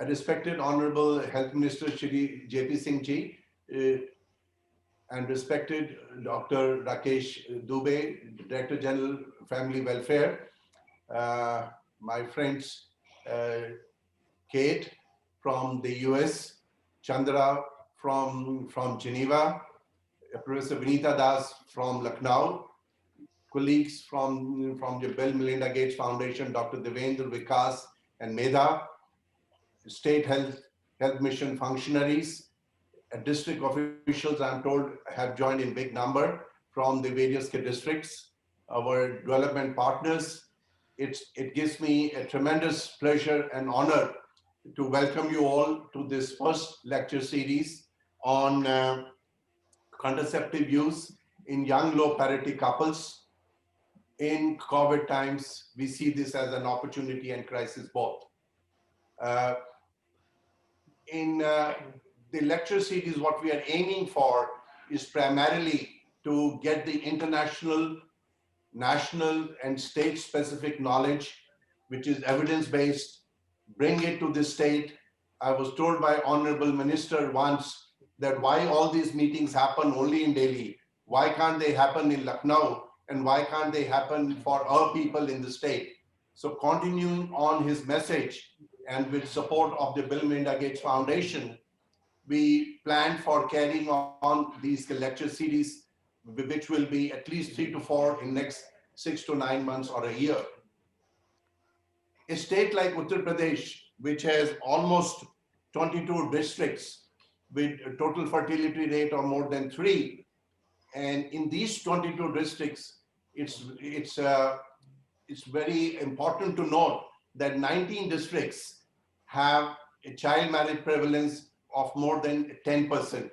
respected Honorable Health Minister Shri JP Singh ji, and respected Dr. Rakesh Dubey, Director General Family Welfare, my friends Kate from the US, Chandra from Geneva, Professor Vinita Das from Lucknow, colleagues from the Bill Melinda Gates Foundation, Dr. Devendra Vikas and Medha, state health mission functionaries, district officials, I'm told, have joined in big number from the various districts, our development partners. It gives me a tremendous pleasure and honor to welcome you all to this first lecture series on contraceptive use in young low parity couples. In COVID times, we see this as an opportunity and crisis both. In the lecture series, what we are aiming for is primarily to get the international, national, and state-specific knowledge, which is evidence-based, bring it to the state. I was told by Honorable Minister once that why all these meetings happen only in Delhi? Why can't they happen in Lucknow? And why can't they happen for our people in the state? So continuing on his message, and with support of the Bill Melinda Gates Foundation, we plan for carrying on these lecture series, which will be at least 3 to 4 in next 6 to 9 months or a year. A state like Uttar Pradesh, which has almost 22 districts with a total fertility rate of more than 3, and in these 22 districts, it's very important to note that 19 districts have a child marriage prevalence of more than 10%.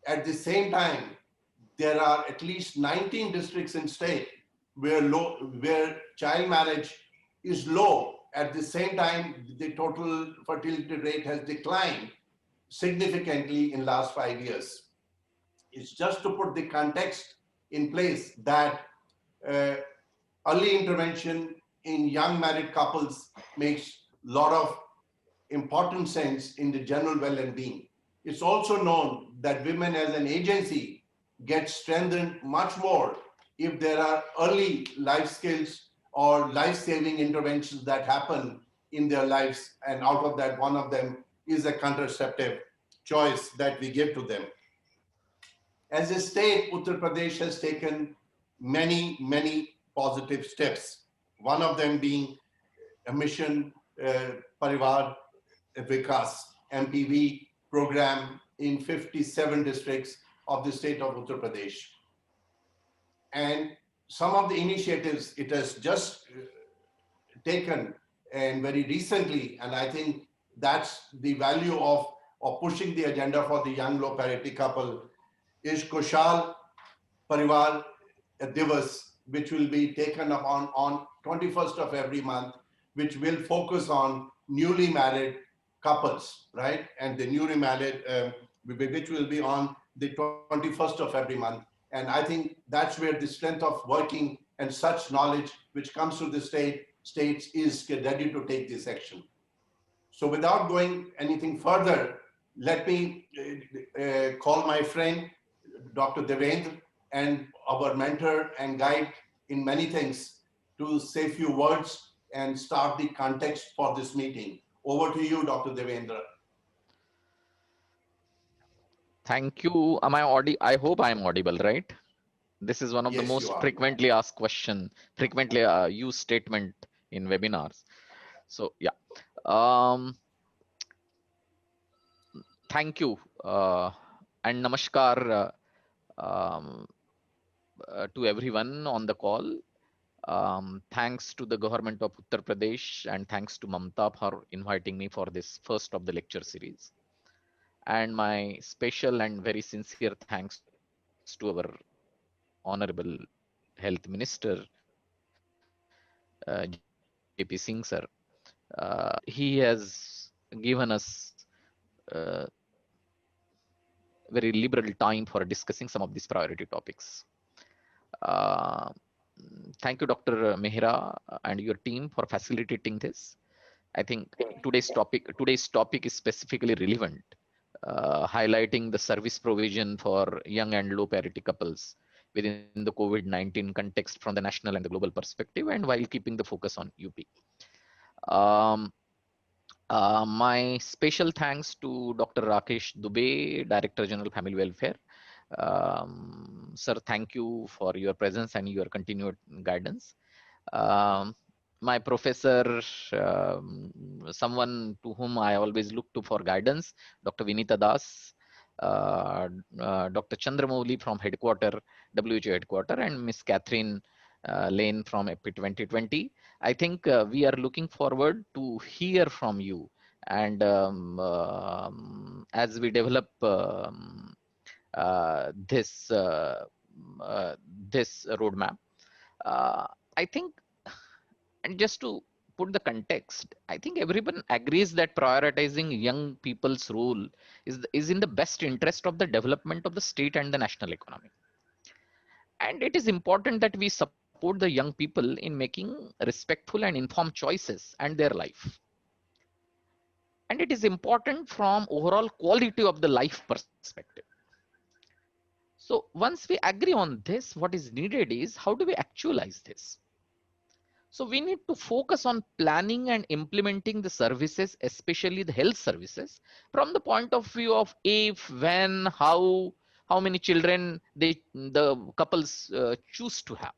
At the same time, there are at least 19 districts in state where child marriage is low. At the same time, the total fertility rate has declined significantly in last 5 years. It's just to put the context in place that early intervention in young married couples makes a lot of important sense in the general well-being. It's also known that women as an agency get strengthened much more if there are early life skills or life-saving interventions that happen in their lives, and out of that, one of them is a contraceptive choice that we give to them. As a state, Uttar Pradesh has taken many positive steps. One of them being a mission Parivar Vikas MPV program in 57 districts of the state of Uttar Pradesh. And some of the initiatives it has just taken, and very recently, and I think that's the value of pushing the agenda for the young low parity couple, is Kushal Parivar Divas, which will be taken up on 21st of every month, which will focus on newly married couples, right? And the newly married, which will be on the 21st of every month. And I think that's where the strength of working and such knowledge which comes to the states is ready to take this action. So without going anything further, let me call my friend, Dr. Devendra, and our mentor and guide in many things, to say a few words and start the context for this meeting. Over to you, Dr. Devendra. Thank you. Am I I hope I am audible, right? This is one of the Yes, most you are. frequently asked question, frequently used statement in webinars. So yeah. Thank you and namaskar to everyone on the call. Thanks to the government of Uttar Pradesh and thanks to Mamta for inviting me for this first of the lecture series. And my special and very sincere thanks to our Honorable Health Minister, JP Singh sir. He has given us very liberal time for discussing some of these priority topics. Thank you, Dr. Mehra and your team for facilitating this. I think today's topic is specifically relevant, highlighting the service provision for young and low parity couples within the COVID-19 context from the national and the global perspective, and while keeping the focus on UP. Um, my special thanks to Dr. Rakesh Dubey, Director General Family Welfare. Sir, thank you for your presence and your continued guidance. Um, my professor, someone to whom I always look to for guidance, Dr. Vinita Das, Dr. Chandramouli from WHO headquarter, and Miss Catherine Lane from EPI 2020. I think we are looking forward to hear from you. And as we develop this uh, this roadmap, uh, I think, and just to put the context, I think everyone agrees that prioritizing young people's role is in the best interest of the development of the state and the national economy. And it is important that we support the young people in making respectful and informed choices and their life. And it is important from overall quality of the life perspective. So once we agree on this, what is needed is how do we actualize this? So we need to focus on planning and implementing the services, especially the health services, from the point of view of if, when, how many children the couples choose to have.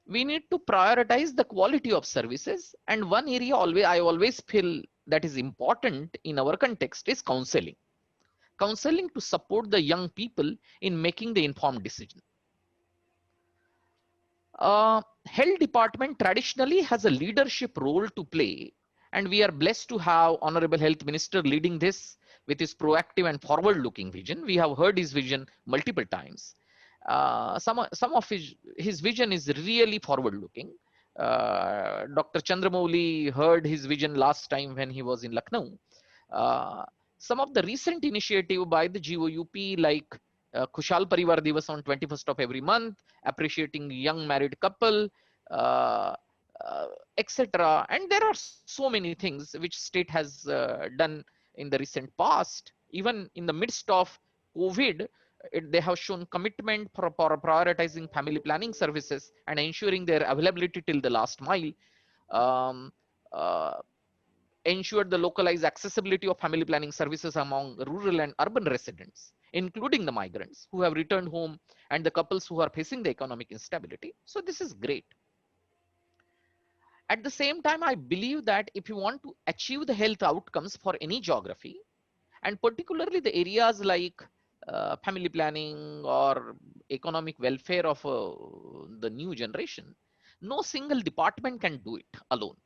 We need to prioritize the quality of services, and one area I always feel that is important in our context is counseling to support the young people in making the informed decision. Health department traditionally has a leadership role to play, and we are blessed to have Honorable Health Minister leading this with his proactive and forward-looking vision. We have heard his vision multiple times. Some of his vision is really forward-looking. Dr. Chandramouli heard his vision last time when he was in Lucknow. Uh, some of the recent initiative by the GOUP, like Khushal Parivar Divas on 21st of every month, appreciating young married couple, uh, uh, etc. And there are so many things which state has done in the recent past. Even in the midst of COVID, they have shown commitment for prioritizing family planning services and ensuring their availability till the last mile. Um, uh, Ensured the localized accessibility of family planning services among rural and urban residents, including the migrants who have returned home and the couples who are facing the economic instability. So this is great. At the same time, I believe that if you want to achieve the health outcomes for any geography, and particularly the areas like family planning or economic welfare of the new generation, no single department can do it alone.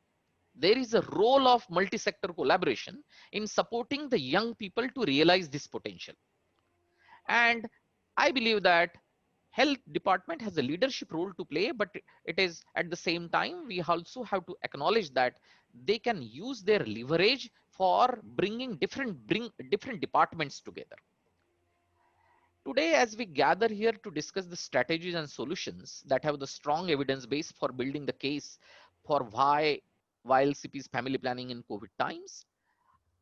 There is a role of multi-sector collaboration in supporting the young people to realize this potential. And I believe that health department has a leadership role to play, but it is at the same time, we also have to acknowledge that they can use their leverage for bring different departments together. Today, as we gather here to discuss the strategies and solutions that have the strong evidence base for building the case for why YLCP's family planning in COVID times,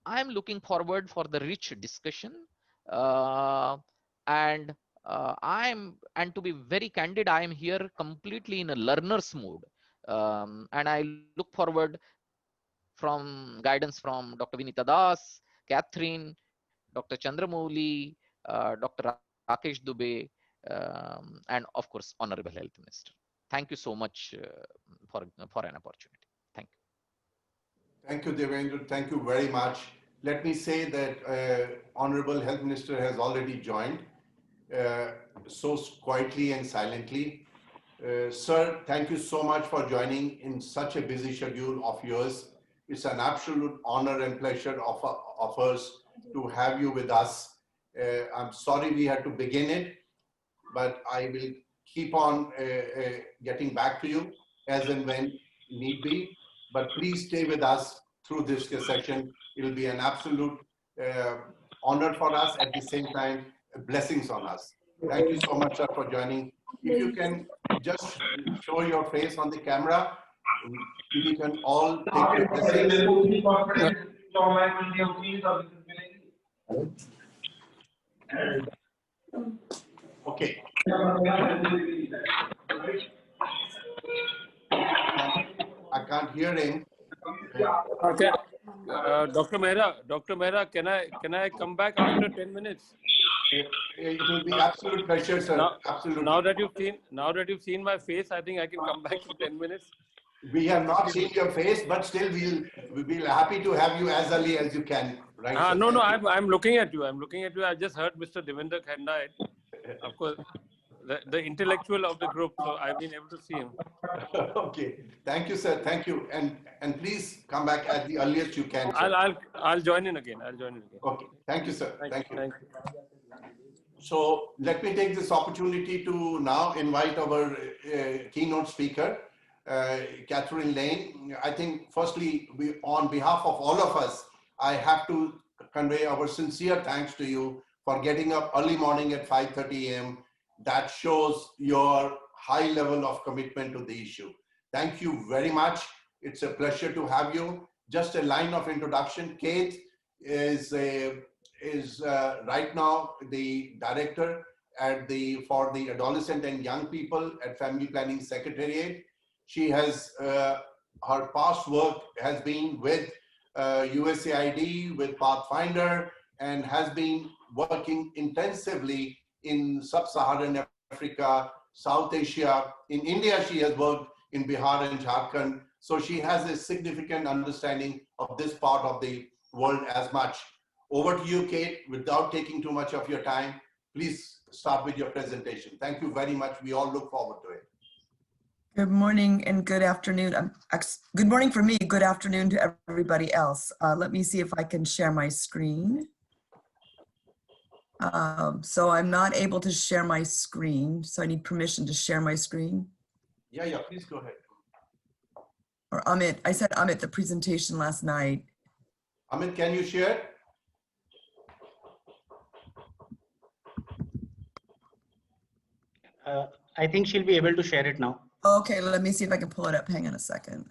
I'm looking forward for the rich discussion. Uh, and and to be very candid, I am here completely in a learner's mode. And I look forward from guidance from Dr. Vinita Das, Catherine, Dr. Chandramouli, Dr. Rakesh Dubey, and of course, Honorable Health Minister. Thank you so much for an opportunity. Thank you. Thank you, Devendra. Thank you very much. Let me say that Honorable Health Minister has already joined, uh, so quietly and silently. Sir, thank you so much for joining in such a busy schedule of yours. It's an absolute honor and pleasure of us to have you with us. I'm sorry we had to begin it, but I will keep on getting back to you as and when need be. But please stay with us through this session. It will be an absolute uh, honor for us, at the same time, blessings on us. Thank you so much, sir, for joining. If you can just show your face on the camera, we can all take your blessings. Okay. I can't hear him. Okay. Dr. Mehra, can I come back after 10 minutes? It will be absolute pleasure, sir. Absolutely. Now that you've seen my face, I think I can come back in 10 minutes. We have not seen your face, but still we'll be happy to have you as early as you can. Right? No, I'm looking at you. I just heard Mr. Devinder Khanna, of course, the intellectual of the group. So I've been able to see him. Okay. Thank you, sir. Thank you. And please come back at the earliest you can. I'll join in again. Okay. Thank you, sir. Thank you. Thank you. So let me take this opportunity to now invite our keynote speaker, Catherine Lane. I think firstly, on behalf of all of us, I have to convey our sincere thanks to you for getting up early morning at 5:30 a.m. That shows your high level of commitment to the issue. Thank you very much. It's a pleasure to have you. Just a line of introduction. Kate is right now the director for the adolescent and young people at Family Planning Secretariat. She has her past work has been with USAID, with Pathfinder, and has been working intensively in Sub-Saharan Africa, South Asia. In India, she has worked in Bihar and Jharkhand. So she has a significant understanding of this part of the world as much. Over to you, Kate. Without taking too much of your time, please start with your presentation. Thank you very much. We all look forward to it. Good morning and good afternoon. Good morning for me, good afternoon to everybody else. Let me see if I can share my screen. So I'm not able to share my screen, so I need permission to share my screen. Yeah, please go ahead. Or Amit, I said Amit the presentation last night. Amit, can you share? I think she'll be able to share it now. Okay, let me see if I can pull it up. Hang on a second.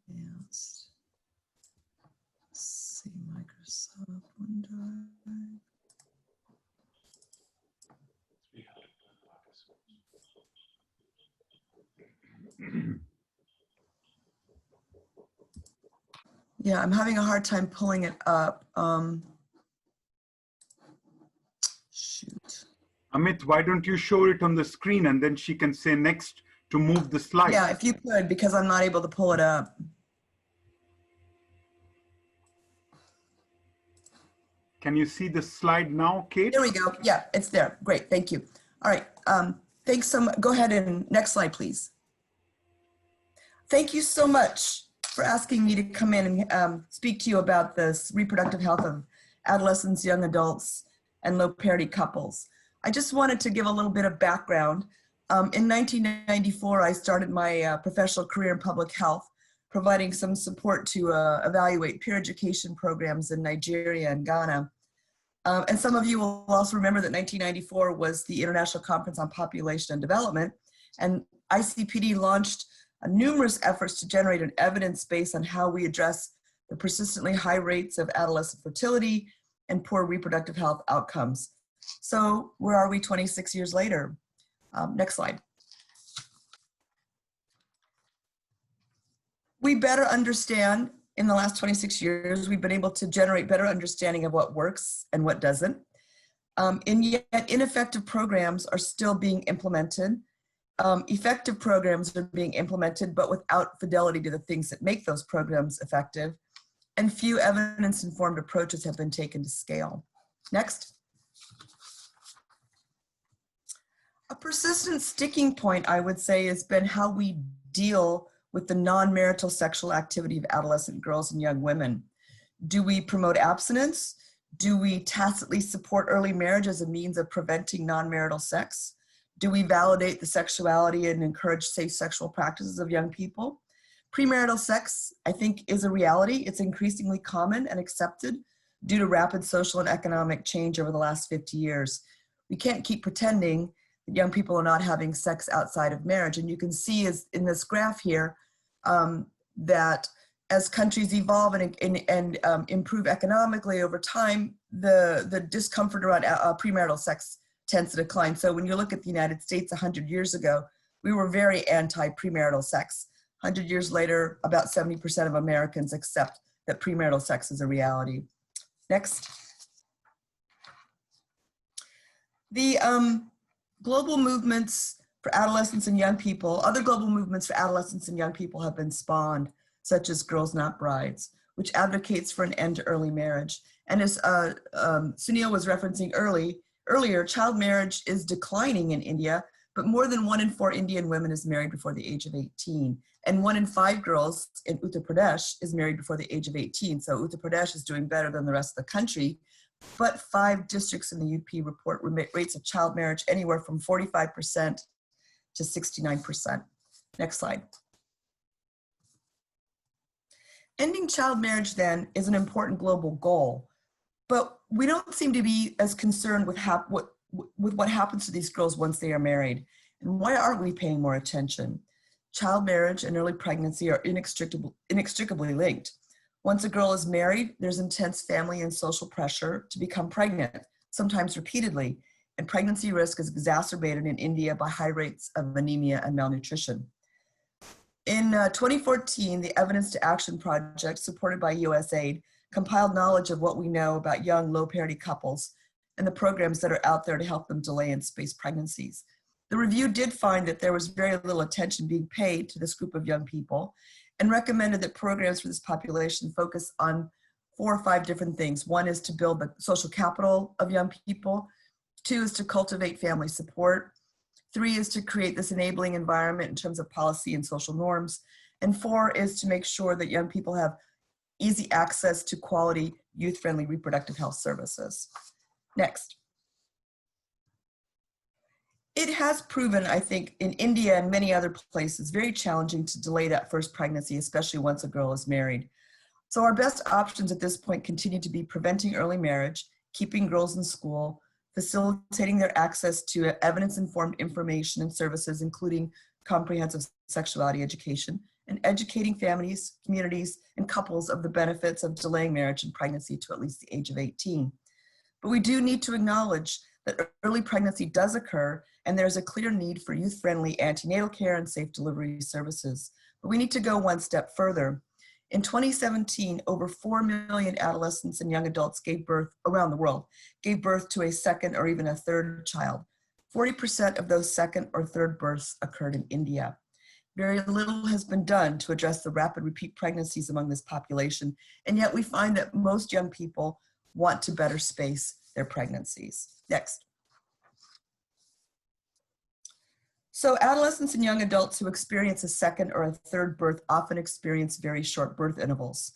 Let's see, Microsoft OneDrive. Yeah, I'm having a hard time pulling it up. Shoot. Amit, why don't you show it on the screen and then she can say next to move the slide? Yeah, if you could, because I'm not able to pull it up. Can you see the slide now, Kate? There we go. Yeah, it's there. Great. Thank you. All right. Thanks so much. Go ahead and next slide, please. Thank you so much for asking me to come in and speak to you about this reproductive health of adolescents, young adults, and low parity couples. I just wanted to give a little bit of background. In 1994, I started my professional career in public health, providing some support to evaluate peer education programs in Nigeria and Ghana. And some of you will also remember that 1994 was the International Conference on Population and Development, and ICPD launched numerous efforts to generate an evidence base on how we address the persistently high rates of adolescent fertility and poor reproductive health outcomes. So where are we 26 years later? Next slide. We better understand, in the last 26 years, we've been able to generate better understanding of what works and what doesn't. And yet ineffective programs are still being implemented. Effective programs are being implemented, but without fidelity to the things that make those programs effective. And few evidence-informed approaches have been taken to scale. Next. A persistent sticking point, I would say, has been how we deal with the non-marital sexual activity of adolescent girls and young women. Do we promote abstinence? Do we tacitly support early marriage as a means of preventing non-marital sex? Do we validate the sexuality and encourage safe sexual practices of young people? Premarital sex, I think, is a reality. It's increasingly common and accepted due to rapid social and economic change over the last 50 years. We can't keep pretending Young people are not having sex outside of marriage. And you can see in this graph here that as countries evolve and improve economically over time, the discomfort around premarital sex tends to decline. So when you look at the United States 100 years ago, we were very anti-premarital sex. 100 years later, about 70% of Americans accept that premarital sex is a reality. Next. The global movements for adolescents and young people, other global movements for adolescents and young people have been spawned, such as Girls Not Brides, which advocates for an end to early marriage. And as Sunil was referencing earlier, child marriage is declining in India, but more than 1 in 4 Indian women is married before the age of 18. And 1 in 5 girls in Uttar Pradesh is married before the age of 18. So Uttar Pradesh is doing better than the rest of the country. But 5 districts in the UP report rates of child marriage anywhere from 45% to 69%. Next slide. Ending child marriage then is an important global goal, but we don't seem to be as concerned with what happens to these girls once they are married. And why aren't we paying more attention? Child marriage and early pregnancy are inextricably linked. Once a girl is married, there's intense family and social pressure to become pregnant, sometimes repeatedly, and pregnancy risk is exacerbated in India by high rates of anemia and malnutrition. In 2014, the Evidence to Action Project, supported by USAID, compiled knowledge of what we know about young low parity couples and the programs that are out there to help them delay and space pregnancies. The review did find that there was very little attention being paid to this group of young people and recommended that programs for this population focus on 4 or 5 different things. 1 is to build the social capital of young people. 2 is to cultivate family support. 3 is to create this enabling environment in terms of policy and social norms. And 4 is to make sure that young people have easy access to quality, youth-friendly reproductive health services. Next. It has proven, I think, in India and many other places, very challenging to delay that first pregnancy, especially once a girl is married. So our best options at this point continue to be preventing early marriage, keeping girls in school, facilitating their access to evidence-informed information and services, including comprehensive sexuality education, and educating families, communities, and couples of the benefits of delaying marriage and pregnancy to at least the age of 18. But we do need to acknowledge that early pregnancy does occur, and there's a clear need for youth-friendly antenatal care and safe delivery services. But we need to go 1 step further. In 2017, over 4 million adolescents and young adults gave birth around the world, gave birth to a 2nd or even a 3rd child. 40% of those 2nd or 3rd births occurred in India. Very little has been done to address the rapid repeat pregnancies among this population, and yet we find that most young people want to better space their pregnancies. Next. So adolescents and young adults who experience a 2nd or a 3rd birth often experience very short birth intervals.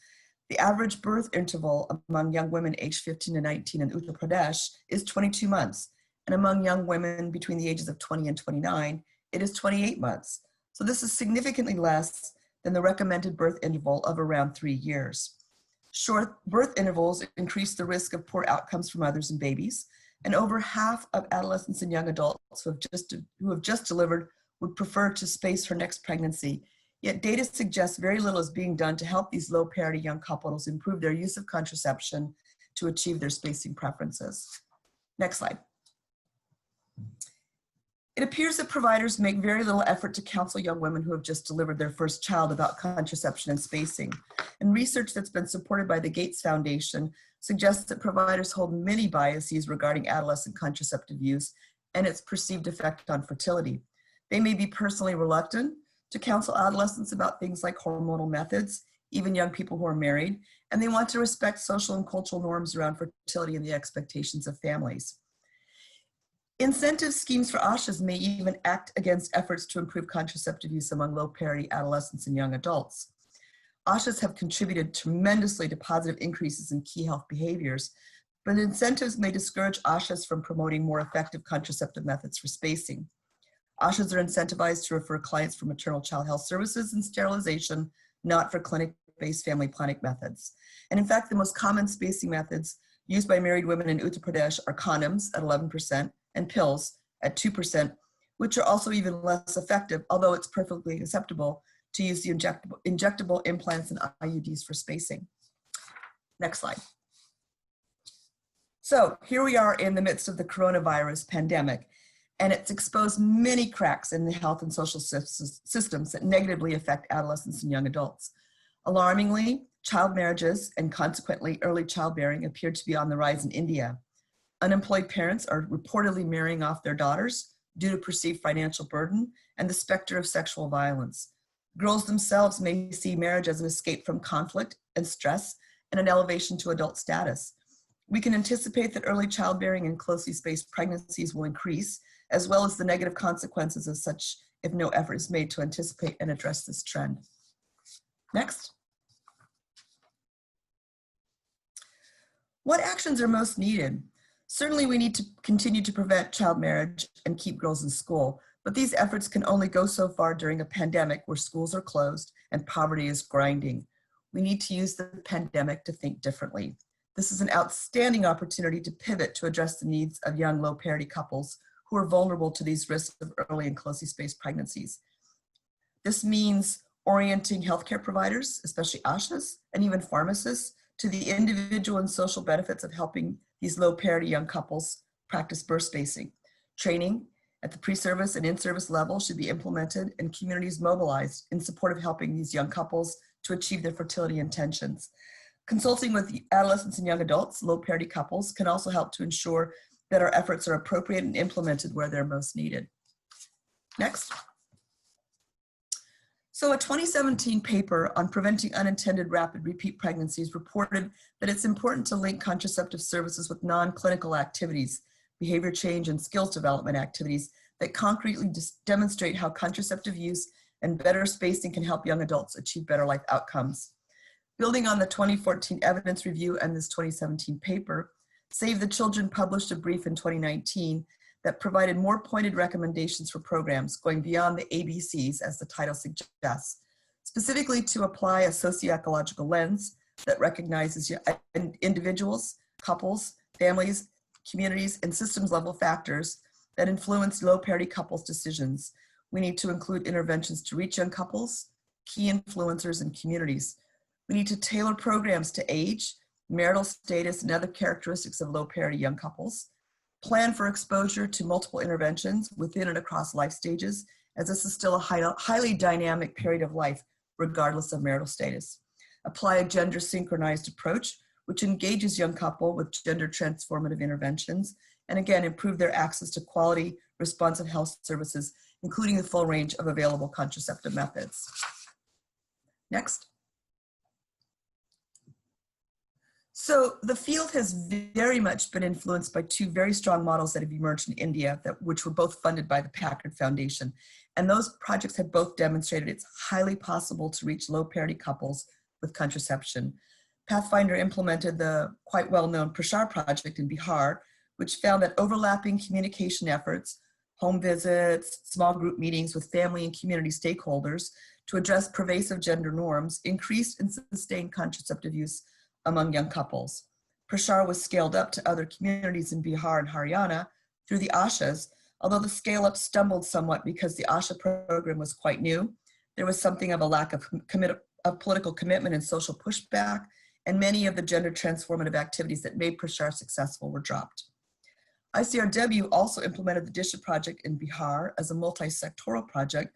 The average birth interval among young women aged 15 to 19 in Uttar Pradesh is 22 months, and among young women between the ages of 20 and 29, it is 28 months. So this is significantly less than the recommended birth interval of around 3 years. Short birth intervals increase the risk of poor outcomes for mothers and babies, and over half of adolescents and young adults who have just delivered would prefer to space her next pregnancy. Yet data suggests very little is being done to help these low parity young couples improve their use of contraception to achieve their spacing preferences. Next slide. It appears that providers make very little effort to counsel young women who have just delivered their first child about contraception and spacing. And research that's been supported by the Gates Foundation suggests that providers hold many biases regarding adolescent contraceptive use and its perceived effect on fertility. They may be personally reluctant to counsel adolescents about things like hormonal methods, even young people who are married, and they want to respect social and cultural norms around fertility and the expectations of families. Incentive schemes for ASHAs may even act against efforts to improve contraceptive use among low parity adolescents and young adults. ASHAs have contributed tremendously to positive increases in key health behaviors, but incentives may discourage ASHAs from promoting more effective contraceptive methods for spacing. ASHAs are incentivized to refer clients for maternal child health services and sterilization, not for clinic-based family planning methods. And in fact, the most common spacing methods used by married women in Uttar Pradesh are condoms at 11%, and pills at 2%, which are also even less effective, although it's perfectly acceptable to use the injectable implants and IUDs for spacing. Next slide. So here we are in the midst of the coronavirus pandemic, and it's exposed many cracks in the health and social systems that negatively affect adolescents and young adults. Alarmingly, child marriages and consequently early childbearing appear to be on the rise in India. Unemployed parents are reportedly marrying off their daughters due to perceived financial burden and the specter of sexual violence. Girls themselves may see marriage as an escape from conflict and stress and an elevation to adult status. We can anticipate that early childbearing and closely spaced pregnancies will increase, as well as the negative consequences of such if no effort is made to anticipate and address this trend. Next. What actions are most needed? Certainly we need to continue to prevent child marriage and keep girls in school, but these efforts can only go so far during a pandemic where schools are closed and poverty is grinding. We need to use the pandemic to think differently. This is an outstanding opportunity to pivot to address the needs of young low parity couples who are vulnerable to these risks of early and closely spaced pregnancies. This means orienting healthcare providers, especially ASHAs, and even pharmacists, to the individual and social benefits of helping these low parity young couples practice birth spacing. Training at the pre-service and in-service level should be implemented and communities mobilized in support of helping these young couples to achieve their fertility intentions. Consulting with adolescents and young adults, low parity couples, can also help to ensure that our efforts are appropriate and implemented where they're most needed. Next. So a 2017 paper on preventing unintended rapid repeat pregnancies reported that it's important to link contraceptive services with non-clinical activities, behavior change and skills development activities that concretely demonstrate how contraceptive use and better spacing can help young adults achieve better life outcomes. Building on the 2014 evidence review and this 2017 paper, Save the Children published a brief in 2019 that provided more pointed recommendations for programs going beyond the ABCs, as the title suggests, specifically to apply a socio-ecological lens that recognizes individuals, couples, families, communities, and systems level factors that influence low parity couples' decisions. We need to include interventions to reach young couples, key influencers, and communities. We need to tailor programs to age, marital status, and other characteristics of low parity young couples. Plan for exposure to multiple interventions within and across life stages, as this is still a highly dynamic period of life, regardless of marital status. Apply a gender synchronized approach, which engages young couple with gender transformative interventions, and again, improve their access to quality, responsive health services, including the full range of available contraceptive methods. Next. So the field has very much been influenced by two very strong models that have emerged in India, which were both funded by the Packard Foundation. And those projects have both demonstrated it's highly possible to reach low parity couples with contraception. Pathfinder implemented the quite well-known Prashar project in Bihar, which found that overlapping communication efforts, home visits, small group meetings with family and community stakeholders to address pervasive gender norms increased and sustained contraceptive use among young couples. Prashar was scaled up to other communities in Bihar and Haryana through the ASHAs, although the scale up stumbled somewhat because the ASHA program was quite new. There was something of a lack of political commitment and social pushback, and many of the gender transformative activities that made Prashar successful were dropped. ICRW also implemented the Disha project in Bihar as a multi-sectoral project,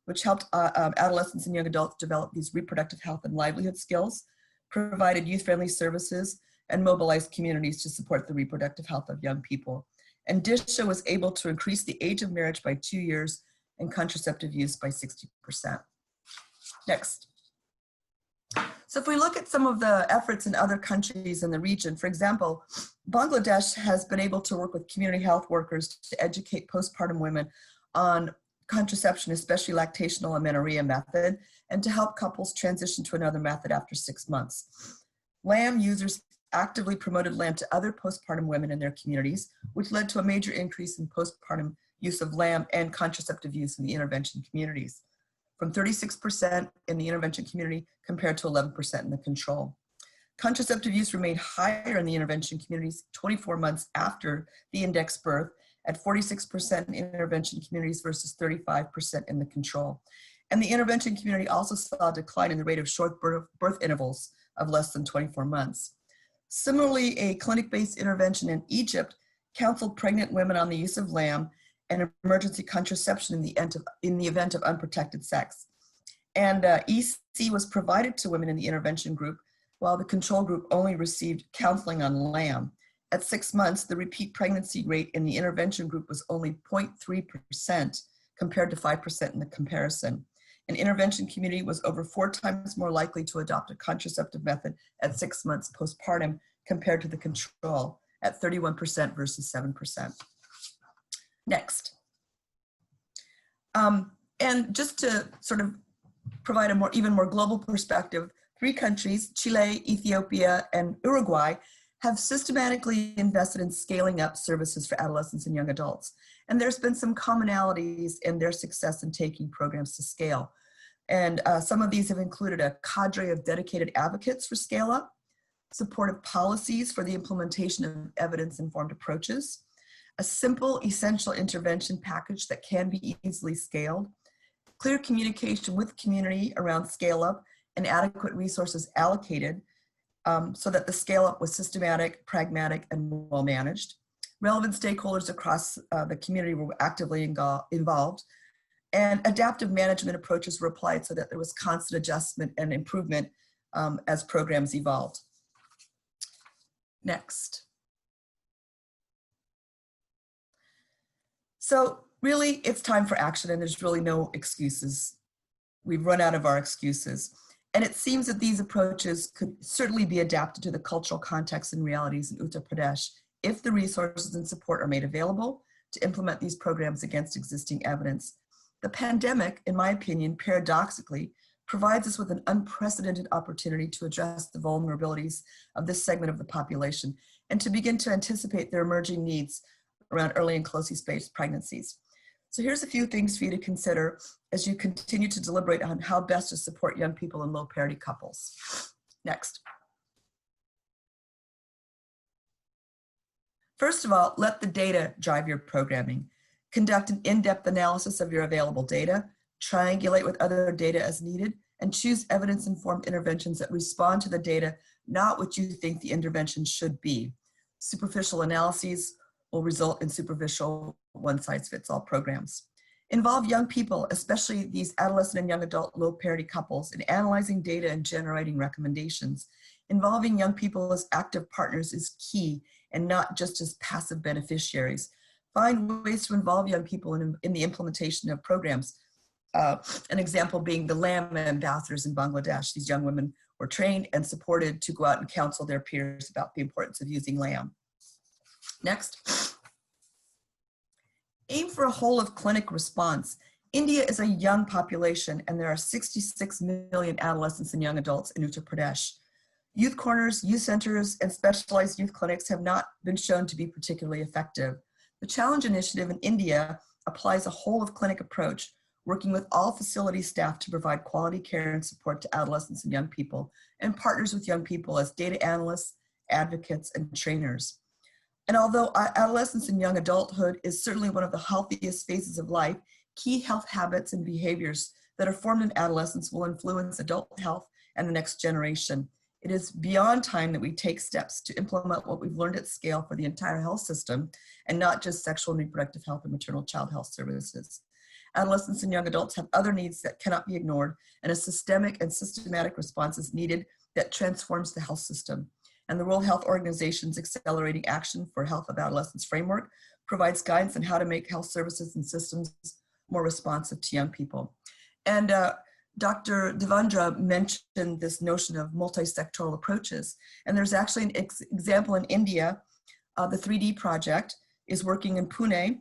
which helped adolescents and young adults develop these reproductive health and livelihood skills, provided youth-friendly services, and mobilized communities to support the reproductive health of young people. And Disha was able to increase the age of marriage by 2 years and contraceptive use by 60%. Next. So if we look at some of the efforts in other countries in the region, for example, Bangladesh has been able to work with community health workers to educate postpartum women on contraception, especially lactational amenorrhea method, and to help couples transition to another method after 6 months. LAM users actively promoted LAM to other postpartum women in their communities, which led to a major increase in postpartum use of LAM and contraceptive use in the intervention communities, from 36% in the intervention community compared to 11% in the control. Contraceptive use remained higher in the intervention communities 24 months after the index birth, at 46% in intervention communities versus 35% in the control. And the intervention community also saw a decline in the rate of short birth intervals of less than 24 months. Similarly, a clinic-based intervention in Egypt counseled pregnant women on the use of LAM and emergency contraception in the event of unprotected sex. And EC was provided to women in the intervention group, while the control group only received counseling on LAM. At 6 months, the repeat pregnancy rate in the intervention group was only 0.3% compared to 5% in the comparison. An intervention community was over 4 times more likely to adopt a contraceptive method at 6 months postpartum compared to the control at 31% versus 7%. Next. And just to sort of provide a even more global perspective, 3 countries, Chile, Ethiopia, and Uruguay, have systematically invested in scaling up services for adolescents and young adults. And there's been some commonalities in their success in taking programs to scale. And some of these have included a cadre of dedicated advocates for scale up, supportive policies for the implementation of evidence-informed approaches, a simple essential intervention package that can be easily scaled, clear communication with community around scale up, and adequate resources allocated so that the scale up was systematic, pragmatic, and well managed. Relevant stakeholders across the community were actively involved, and adaptive management approaches were applied so that there was constant adjustment and improvement as programs evolved. Next. So really, it's time for action, and there's really no excuses. We've run out of our excuses. And it seems that these approaches could certainly be adapted to the cultural context and realities in Uttar Pradesh if the resources and support are made available to implement these programs against existing evidence. The pandemic, in my opinion, paradoxically, provides us with an unprecedented opportunity to address the vulnerabilities of this segment of the population and to begin to anticipate their emerging needs around early and closely spaced pregnancies. So here's a few things for you to consider as you continue to deliberate on how best to support young people in low parity couples. Next. First of all, let the data drive your programming. Conduct an in-depth analysis of your available data, triangulate with other data as needed, and choose evidence-informed interventions that respond to the data, not what you think the intervention should be. Superficial analyses will result in superficial one-size-fits-all programs. Involve young people, especially these adolescent and young adult low parity couples, in analyzing data and generating recommendations. Involving young people as active partners is key and not just as passive beneficiaries. Find ways to involve young people in the implementation of programs. An example being the LAM ambassadors in Bangladesh. These young women were trained and supported to go out and counsel their peers about the importance of using LAM. Next. Aim for a whole of clinic response. India is a young population and there are 66 million adolescents and young adults in Uttar Pradesh. Youth corners, youth centers, and specialized youth clinics have not been shown to be particularly effective. The Challenge Initiative in India applies a whole of clinic approach, working with all facility staff to provide quality care and support to adolescents and young people, and partners with young people as data analysts, advocates, and trainers. And although adolescence and young adulthood is certainly one of the healthiest phases of life, key health habits and behaviors that are formed in adolescence will influence adult health and the next generation. It is beyond time that we take steps to implement what we've learned at scale for the entire health system and not just sexual and reproductive health and maternal child health services. Adolescents and young adults have other needs that cannot be ignored, and a systemic and systematic response is needed that transforms the health system. And the World Health Organization's Accelerating Action for Health of Adolescents framework provides guidance on how to make health services and systems more responsive to young people. And Dr. Devendra mentioned this notion of multi-sectoral approaches. And there's actually an example in India. The 3D project is working in Pune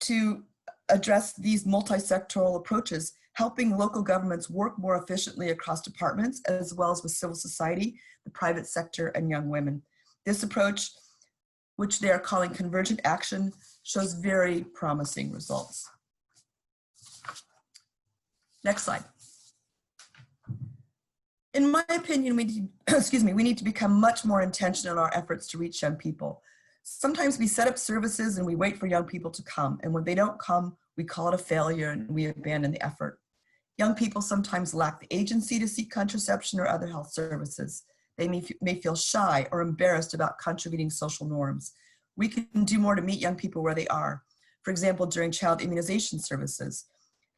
to address these multi-sectoral approaches, helping local governments work more efficiently across departments, as well as with civil society, the private sector, and young women. This approach, which they are calling convergent action, shows very promising results. Next slide. In my opinion, we need to become much more intentional in our efforts to reach young people. Sometimes we set up services and we wait for young people to come. And when they don't come, we call it a failure and we abandon the effort. Young people sometimes lack the agency to seek contraception or other health services. They may feel shy or embarrassed about contravening social norms. We can do more to meet young people where they are. For example, during child immunization services.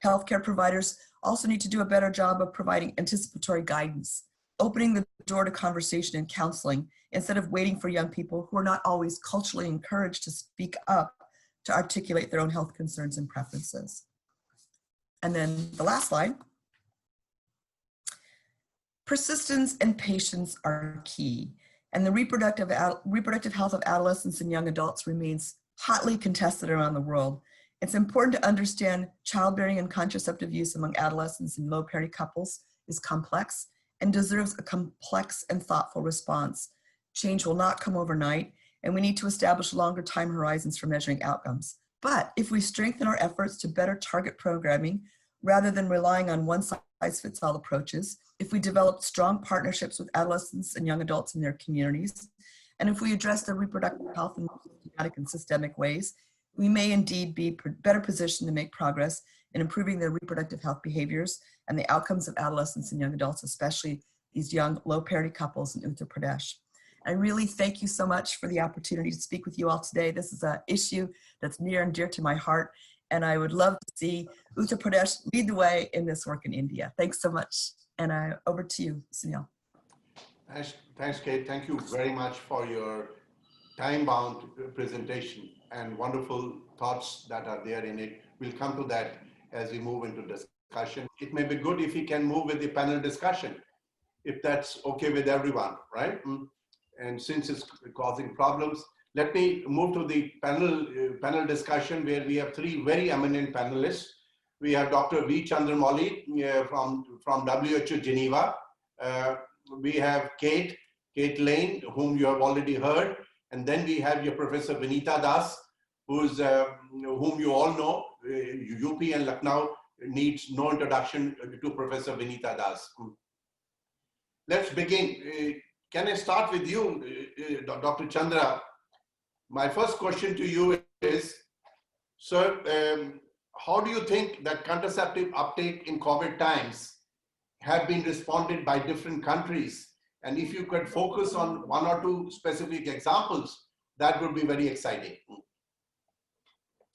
Healthcare providers also need to do a better job of providing anticipatory guidance, opening the door to conversation and counseling instead of waiting for young people who are not always culturally encouraged to speak up to articulate their own health concerns and preferences. And then the last slide. Persistence and patience are key, and the reproductive health of adolescents and young adults remains hotly contested around the world. It's important to understand childbearing and contraceptive use among adolescents and low parity couples is complex and deserves a complex and thoughtful response. Change will not come overnight, and we need to establish longer time horizons for measuring outcomes. But if we strengthen our efforts to better target programming, rather than relying on one-size-fits-all approaches, if we develop strong partnerships with adolescents and young adults in their communities, and if we address their reproductive health in systematic and systemic ways, we may indeed be better positioned to make progress in improving their reproductive health behaviors and the outcomes of adolescents and young adults, especially these young low parity couples in Uttar Pradesh. I really thank you so much for the opportunity to speak with you all today. This is an issue that's near and dear to my heart, and I would love to see Uttar Pradesh lead the way in this work in India. Thanks so much. And over to you, Sunil. Thanks, Kate. Thank you very much for your time-bound presentation and wonderful thoughts that are there in it. We'll come to that as we move into discussion. It may be good if we can move with the panel discussion, if that's okay with everyone, right? And since it's causing problems, let me move to the panel discussion where we have three very eminent panelists. We have Dr. V. Chandramouli from WHO Geneva. We have Kate Lane, whom you have already heard. And then we have your Professor Vinita Das, who's, whom you all know. UP and Lucknow needs no introduction to Professor Vinita Das. Let's begin. Can I start with you, Dr. Chandra? My first question to you is, sir, how do you think that contraceptive uptake in COVID times have been responded by different countries? And if you could focus on one or two specific examples, that would be very exciting.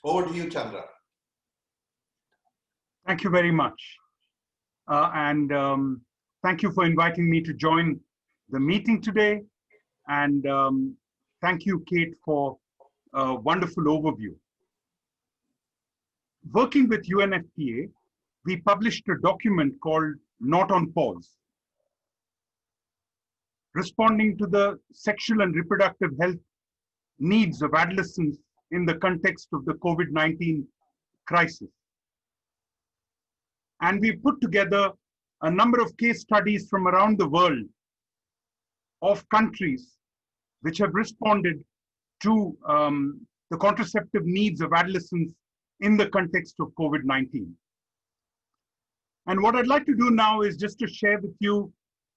Over to you, Chandra. Thank you very much. Thank you for inviting me to join the meeting today. And thank you, Kate, for a wonderful overview. Working with UNFPA, we published a document called Not on Pause, responding to the sexual and reproductive health needs of adolescents in the context of the COVID-19 crisis. And we put together a number of case studies from around the world of countries which have responded to the contraceptive needs of adolescents in the context of COVID-19. And what I'd like to do now is just to share with you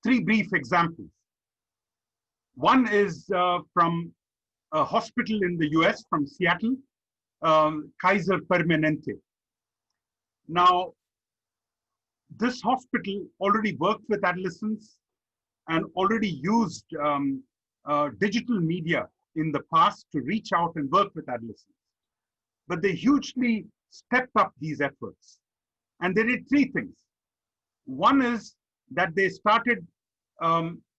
three brief examples. One is from a hospital in the US, from Seattle, Kaiser Permanente. Now, this hospital already worked with adolescents and already used digital media in the past to reach out and work with adolescents. But they hugely stepped up these efforts. And they did three things. One is that they started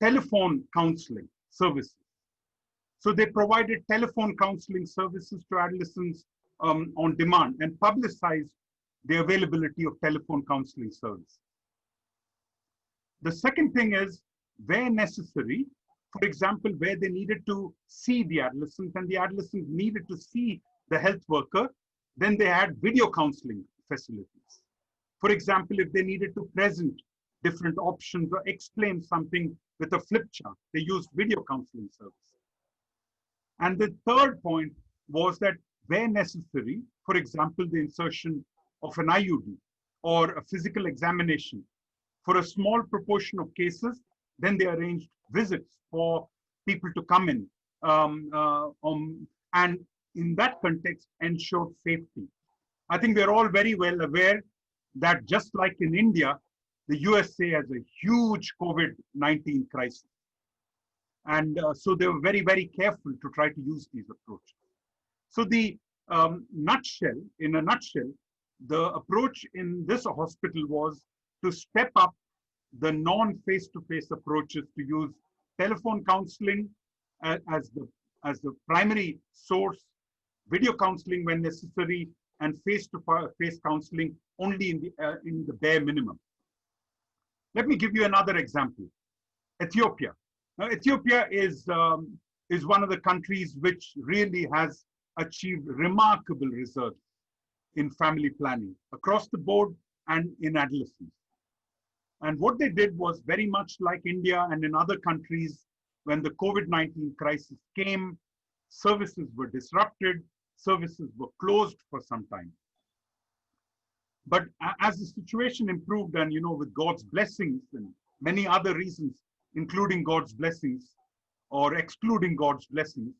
telephone counseling services. So they provided telephone counseling services to adolescents on demand and publicized the availability of telephone counseling services. The second thing is, where necessary, for example, where they needed to see the adolescent and the adolescent needed to see the health worker, then they had video counseling facilities. For example, if they needed to present different options or explain something with a flip chart, they used video counseling service. And the third point was that where necessary, for example, the insertion of an IUD or a physical examination, for a small proportion of cases, then they arranged visits for people to come in and in that context ensured safety. I think we're all very well aware that just like in India, the USA has a huge COVID-19 crisis. And so they were very, very careful to try to use these approaches. So the in a nutshell, the approach in this hospital was to step up the non-face-to-face approaches, to use telephone counseling as the primary source, video counseling when necessary, and face-to-face counseling only in the bare minimum. Let me give you another example. Ethiopia. Now, Ethiopia is one of the countries which really has achieved remarkable results in family planning across the board and in adolescence. And what they did was very much like India and in other countries. When the COVID-19 crisis came, services were disrupted, services were closed for some time. But as the situation improved, and with God's blessings and many other reasons, including God's blessings or excluding God's blessings,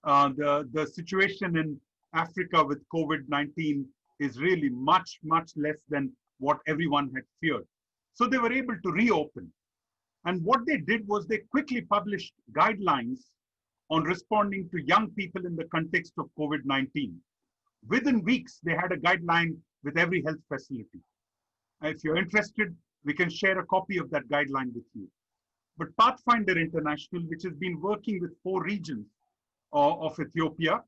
the situation in Africa with COVID-19 is really much, much less than what everyone had feared. So they were able to reopen. And what they did was they quickly published guidelines on responding to young people in the context of COVID-19. Within weeks, they had a guideline with every health facility. If you're interested, we can share a copy of that guideline with you. But Pathfinder International, which has been working with 4 regions of Ethiopia,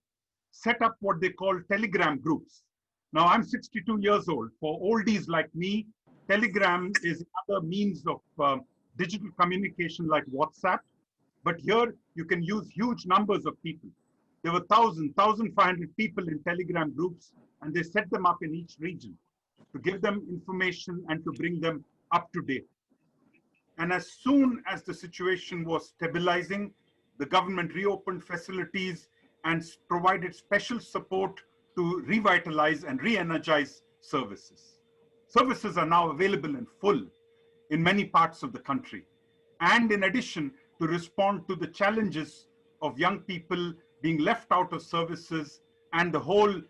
set up what they call Telegram groups. Now, I'm 62 years old. For oldies like me, Telegram is another means of digital communication like WhatsApp. But here, you can use huge numbers of people. There were 1,500 people in Telegram groups, and they set them up in each region to give them information and to bring them up to date. And as soon as the situation was stabilizing, the government reopened facilities and provided special support to revitalize and re-energize services. Services are now available in full in many parts of the country. And in addition, to respond to the challenges of young people being left out of services and the whole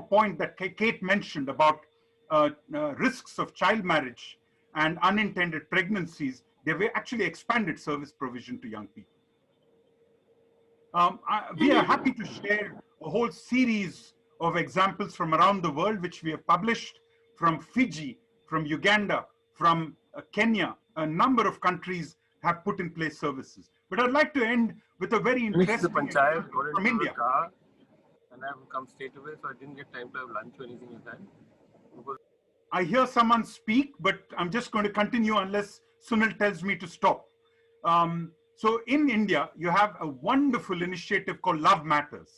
point that Kate mentioned about risks of child marriage and unintended pregnancies, they've actually expanded service provision to young people. We are happy to share a whole series of examples from around the world, which we have published from Fiji, from Uganda, from Kenya. A number of countries have put in place services. But I'd like to end with a very interesting example from India. And I have come straight away, so I didn't get time to have lunch or anything like that. I hear someone speak, but I'm just going to continue unless Sunil tells me to stop. So in India, you have a wonderful initiative called Love Matters.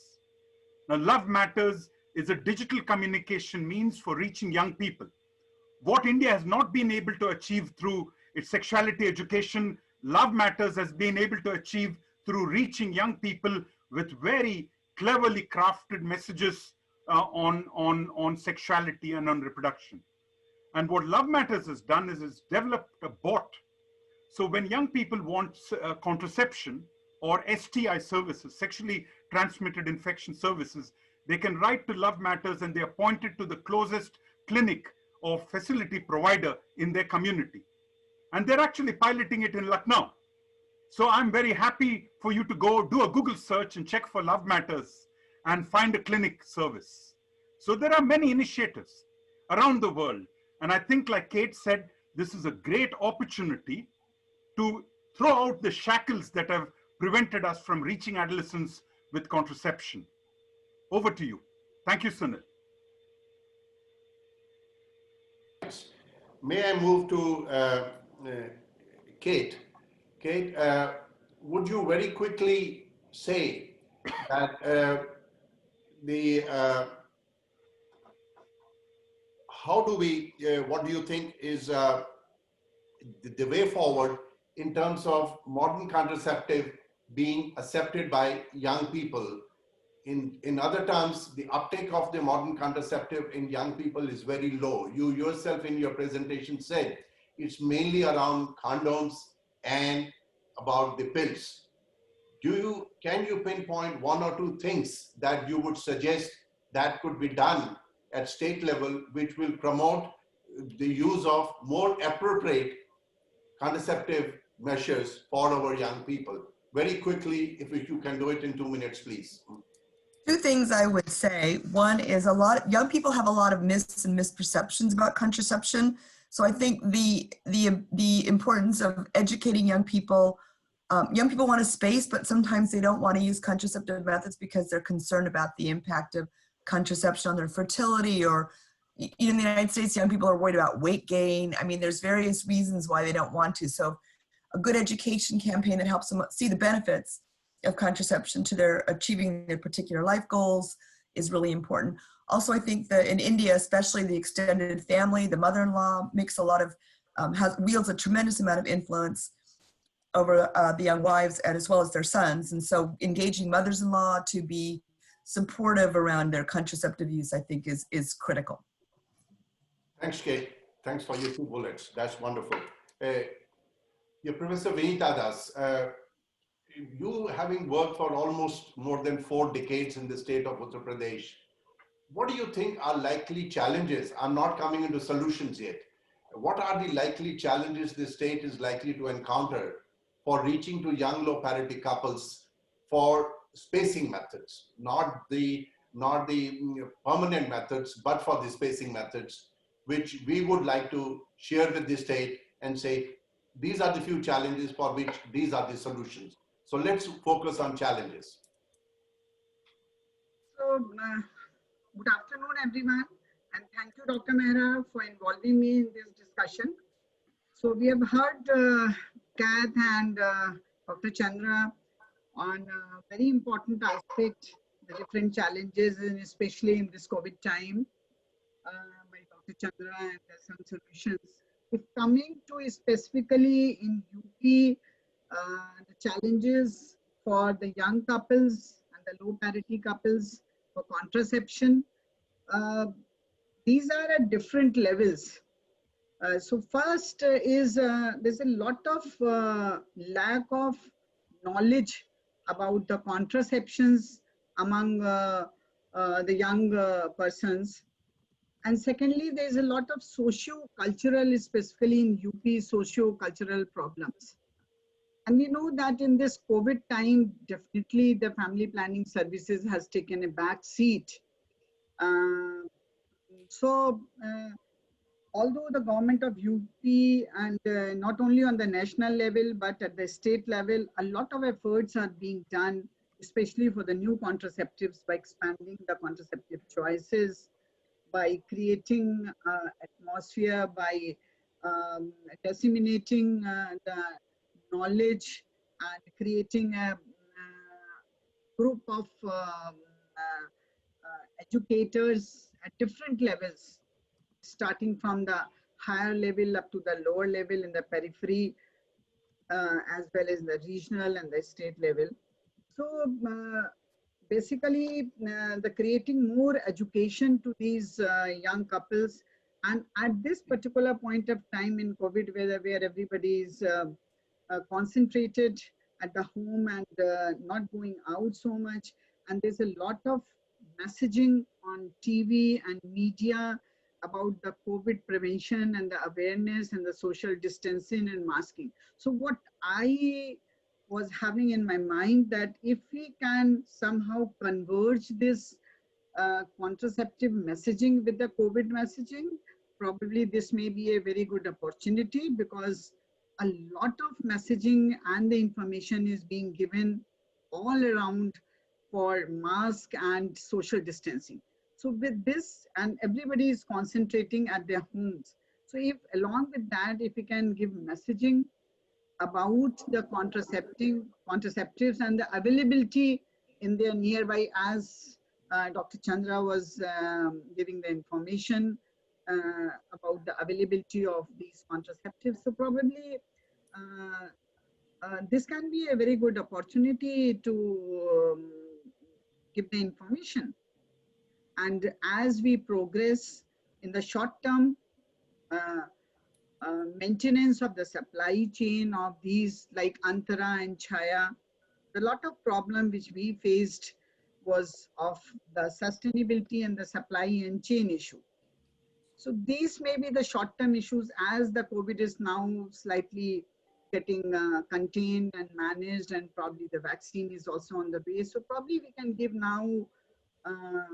Now, Love Matters is a digital communication means for reaching young people. What India has not been able to achieve through its sexuality education, Love Matters has been able to achieve through reaching young people with very cleverly crafted messages on sexuality and on reproduction. And what Love Matters has done is it's developed a bot. So when young people want contraception or STI services, sexually transmitted infection services, they can write to Love Matters and they are pointed to the closest clinic or facility provider in their community. And they're actually piloting it in Lucknow. So I'm very happy for you to go do a Google search and check for Love Matters and find a clinic service. So there are many initiatives around the world. And I think, like Kate said, this is a great opportunity to throw out the shackles that have prevented us from reaching adolescence with contraception. Over to you. Thank you, Sunil. May I move to Kate? Kate, would you very quickly say that how do we, what do you think is the way forward in terms of modern contraceptive being accepted by young people? In other terms, the uptake of the modern contraceptive in young people is very low. You yourself in your presentation said it's mainly around condoms and about the pills. can you pinpoint one or two things that you would suggest that could be done at state level, which will promote the use of more appropriate contraceptive measures for our young people? Very quickly, if you can do it in 2 minutes, please. Two things I would say. One is young people have a lot of myths and misperceptions about contraception. So I think the importance of educating young people want a space, but sometimes they don't want to use contraceptive methods because they're concerned about the impact of contraception on their fertility, or in the United States, young people are worried about weight gain. I mean, there's various reasons why they don't want to. So a good education campaign that helps them see the benefits of contraception to their achieving their particular life goals is really important. Also, I think that in India, especially the extended family, the mother-in-law makes a lot of, wields a tremendous amount of influence over the young wives and as well as their sons. And so engaging mothers-in-law to be supportive around their contraceptive use, I think is critical. Thanks, Kate. Thanks for your 2 bullets. That's wonderful. Professor Vinita Das, you having worked for almost more than 4 decades in the state of Uttar Pradesh, what do you think are likely challenges? I'm not coming into solutions yet. What are the likely challenges the state is likely to encounter for reaching to young low parity couples for spacing methods, not the permanent methods, but for the spacing methods, which we would like to share with the state and say, these are the few challenges for which these are the solutions. So let's focus on challenges. So, good afternoon, everyone. And thank you, Dr. Mehra, for involving me in this discussion. So we have heard Kath and Dr. Chandra on a very important aspect, the different challenges, and especially in this COVID time, by Dr. Chandra and some solutions. If coming to specifically in UP, the challenges for the young couples and the low parity couples for contraception, these are at different levels. So first is there's a lot of lack of knowledge about the contraceptions among the young persons. And secondly, there's a lot of socio-cultural, specifically in UP, socio-cultural problems. And we know that in this COVID time, definitely the family planning services has taken a back seat. Although the government of UP and not only on the national level, but at the state level, a lot of efforts are being done, especially for the new contraceptives, by expanding the contraceptive choices, by creating atmosphere, by disseminating the knowledge and creating a group of educators at different levels, starting from the higher level up to the lower level in the periphery, as well as the regional and the state level. So basically, the creating more education to these young couples, and at this particular point of time in COVID, where everybody is concentrated at the home and not going out so much, and there's a lot of messaging on TV and media about the COVID prevention and the awareness and the social distancing and masking. So what I was having in my mind, that if we can somehow converge this contraceptive messaging with the COVID messaging, probably this may be a very good opportunity, because a lot of messaging and the information is being given all around for mask and social distancing. So with this, and everybody is concentrating at their homes. So if along with that, if we can give messaging about the contraceptives and the availability in their nearby, as Dr. Chandra was giving the information about the availability of these contraceptives. So probably this can be a very good opportunity to give the information. And as we progress in the short term, maintenance of the supply chain of these like Antara and Chaya, a lot of problem which we faced was of the sustainability and the supply and chain issue. So these may be the short-term issues as the COVID is now slightly getting contained and managed, and probably the vaccine is also on the way. So probably we can give now our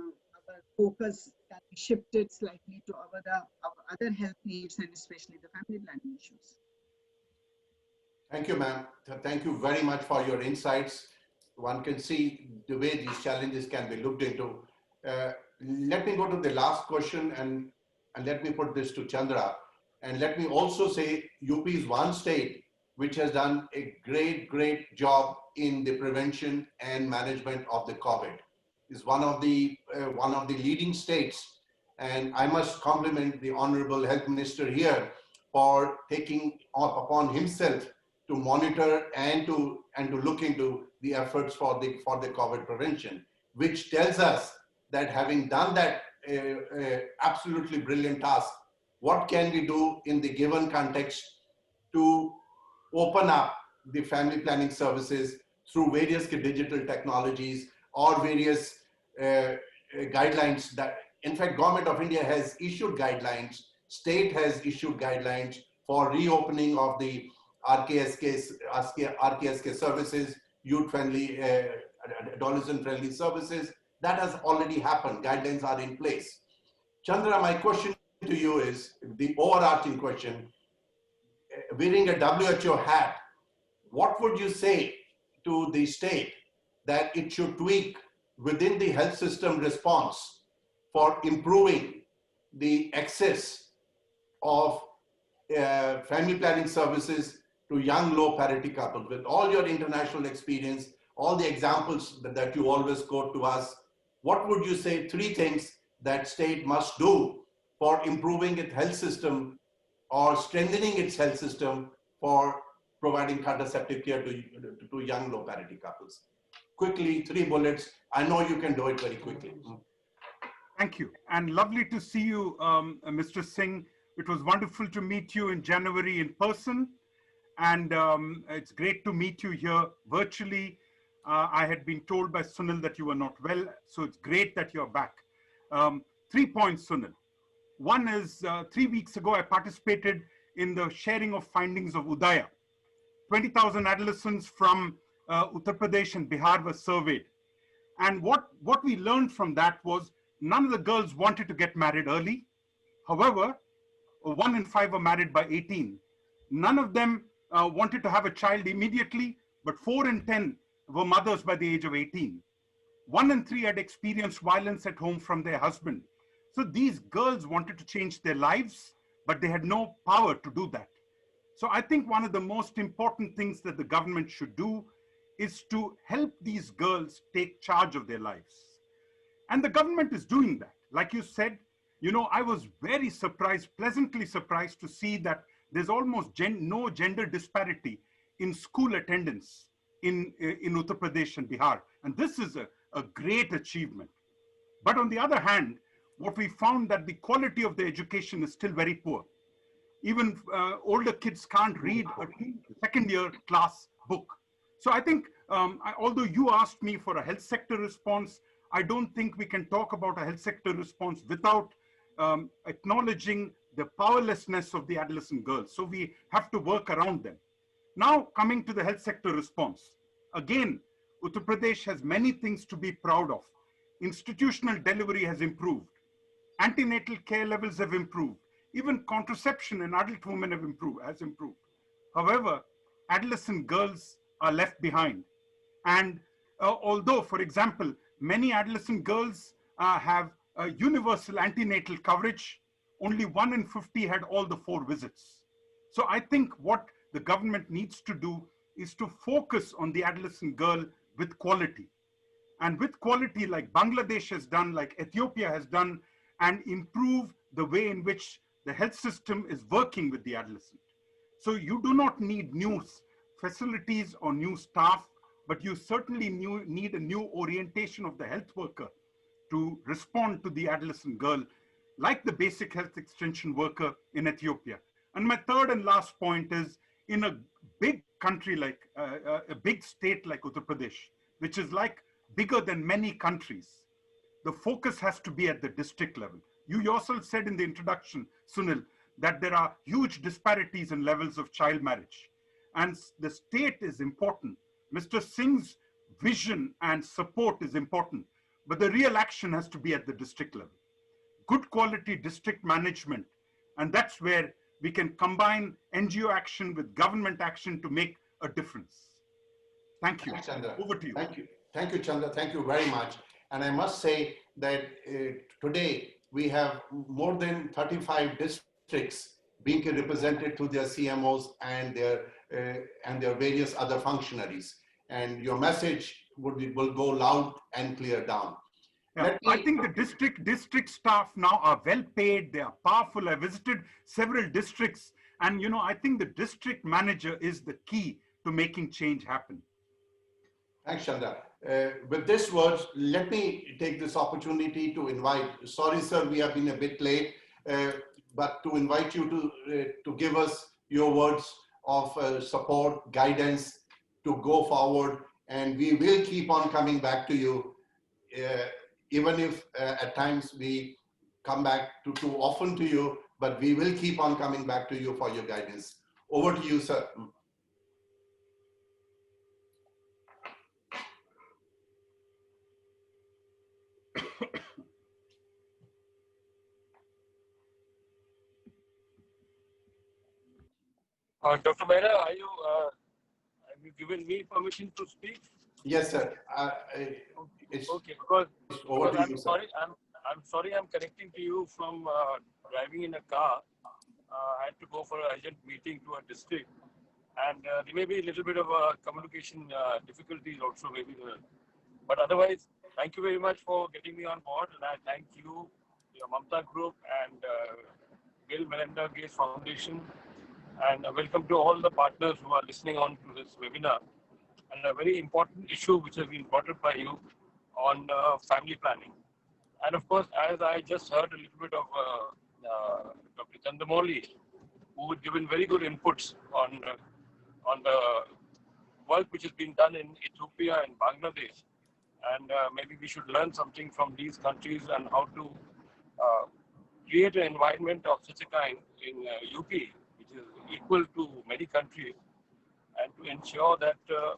focus can be shifted slightly to our other health needs and especially the family planning issues. Thank you, ma'am. Thank you very much for your insights. One can see the way these challenges can be looked into. Let me go to the last question and let me put this to Chandra. And let me also say UP is one state which has done a great job in the prevention and management of the COVID. Is one of the leading states, and I must compliment the Honorable Health Minister here for taking upon himself to monitor and to look into the efforts for the COVID prevention, which tells us that having done that absolutely brilliant task, what can we do in the given context to open up the family planning services through various digital technologies or various guidelines that, in fact, Government of India has issued guidelines, state has issued guidelines for reopening of the RKSK services, youth-friendly, adolescent-friendly services. That has already happened. Guidelines are in place. Chandra, my question to you is the overarching question. Wearing a WHO hat, what would you say to the state that it should tweak within the health system response for improving the access of family planning services to young low parity couples? With all your international experience, all the examples that you always quote to us, what would you say 3 things that state must do for improving its health system or strengthening its health system for providing contraceptive care to young low parity couples? Quickly, 3 bullets. I know you can do it very quickly. Thank you. And lovely to see you, Mr. Singh. It was wonderful to meet you in January in person. And it's great to meet you here virtually. I had been told by Sunil that you were not well, so it's great that you're back. 3 points, Sunil. One is 3 weeks ago, I participated in the sharing of findings of Udaya. 20,000 adolescents from Uttar Pradesh and Bihar were surveyed. And what we learned from that was none of the girls wanted to get married early. However, 1 in 5 were married by 18. None of them wanted to have a child immediately, but 4 in 10 were mothers by the age of 18. 1 in 3 had experienced violence at home from their husband. So these girls wanted to change their lives, but they had no power to do that. So I think one of the most important things that the government should do is to help these girls take charge of their lives. And the government is doing that. Like you said, you know, I was very surprised, pleasantly surprised to see that there's almost no gender disparity in school attendance in Uttar Pradesh and Bihar. And this is a great achievement. But on the other hand, what we found that the quality of the education is still very poor. Even older kids can't read a 2nd year class book. So I think, although you asked me for a health sector response, I don't think we can talk about a health sector response without acknowledging the powerlessness of the adolescent girls. So we have to work around them. Now coming to the health sector response. Again, Uttar Pradesh has many things to be proud of. Institutional delivery has improved. Antenatal care levels have improved. Even contraception in adult women has improved. However, adolescent girls are left behind. And although, for example, many adolescent girls have universal antenatal coverage, only 1 in 50 had all the 4 visits. So I think what the government needs to do is to focus on the adolescent girl with quality. And with quality like Bangladesh has done, like Ethiopia has done, and improve the way in which the health system is working with the adolescent. So you do not need new facilities or new staff, but you certainly need a new orientation of the health worker to respond to the adolescent girl, like the basic health extension worker in Ethiopia. And my third and last point is in a big country like a big state like Uttar Pradesh, which is like bigger than many countries, the focus has to be at the district level. You yourself said in the introduction, Sunil, that there are huge disparities in levels of child marriage. And the state is important. Mr. Singh's vision and support is important, but the real action has to be at the district level. Good quality district management. And that's where we can combine NGO action with government action to make a difference. Thank you. Thanks, Chandra. Over to you. Thank you. Thank you, Chandra. Thank you very much. And I must say that today we have more than 35 districts being represented to their CMOs and their various other functionaries. And your message will go loud and clear down. Yeah, I think the district staff now are well paid. They are powerful. I visited several districts, and I think the district manager is the key to making change happen. Thanks, Chandra. With these words, let me take this opportunity to invite. Sorry, sir, we have been a bit late, but to invite you to give us your words of support, guidance to go forward, and we will keep on coming back to you. Even if at times we come back too often to you, but we will keep on coming back to you for your guidance. Over to you, sir. Dr. Mehra, have you given me permission to speak? Yes, sir. It's okay, because I'm sorry, I'm connecting to you from driving in a car. I had to go for an urgent meeting to a district, and there may be a little bit of communication difficulties also, maybe. But otherwise, thank you very much for getting me on board, and I thank you, your Mamta Group, and Bill Melinda Gates Foundation, and welcome to all the partners who are listening on to this webinar. And a very important issue which has been brought up by you on family planning. And of course, as I just heard a little bit of Dr. Chandamoli, who had given very good inputs on the work which has been done in Ethiopia and Bangladesh. And maybe we should learn something from these countries and how to create an environment of such a kind in UP, which is equal to many countries, and to ensure that the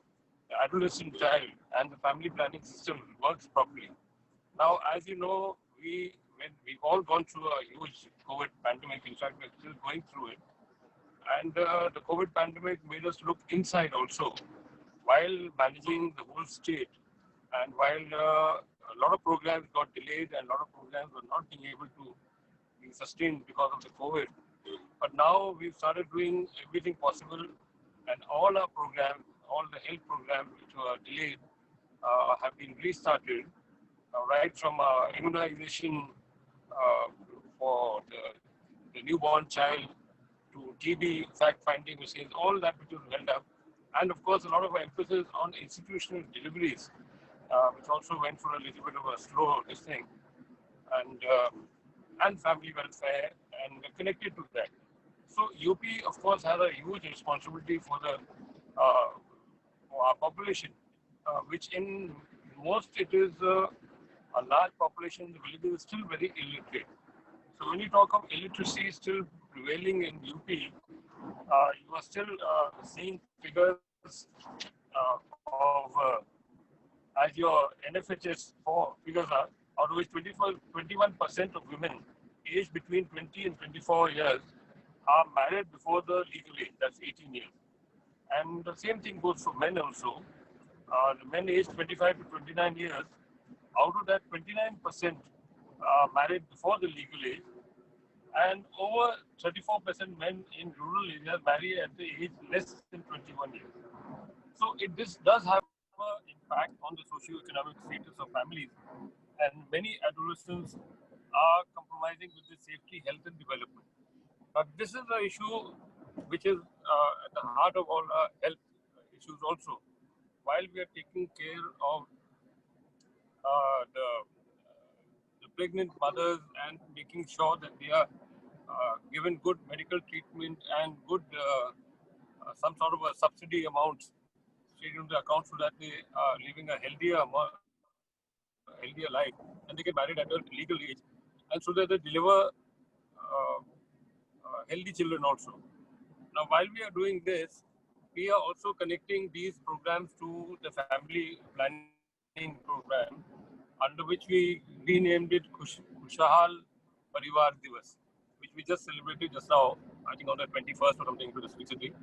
adolescent child and the family planning system works properly. Now, as you know, we've all gone through a huge COVID pandemic. In fact, we're still going through it. And the COVID pandemic made us look inside also, while managing the whole state. And while a lot of programs got delayed and a lot of programs were not being able to be sustained because of the COVID. But now we've started doing everything possible, and all our programs, all the health programs which were delayed have been restarted, right from immunization for the newborn child to TB fact-finding machines, all that which was held up. And of course, a lot of emphasis on institutional deliveries, which also went for a little bit of a slow thing, and family welfare and connected to that. So UP, of course, has a huge responsibility for our population, which in most it is a large population. The villages is still very illiterate. So when you talk of illiteracy still prevailing in UP, you are still seeing figures of, as your NFHS figures are, out of which 21% of women aged between 20 and 24 years are married before the legal age, that's 18 years. And the same thing goes for men also. The men aged 25 to 29 years, out of that 29% are married before the legal age, and over 34% men in rural areas marry at the age less than 21 years. So this does have an impact on the socio-economic status of families, and many adolescents are compromising with the safety, health and development. But this is the issue which is at the heart of all our health issues also. While we are taking care of the pregnant mothers and making sure that they are given good medical treatment and good some sort of a subsidy amount straight into the account so that they are living a healthier life and they get married at a legal age, and so that they deliver healthy children also. Now, while we are doing this, we are also connecting these programs to the family planning program, under which we renamed it Khushhal Parivar Divas, which we just celebrated just now, I think on the 21st or something, just recently.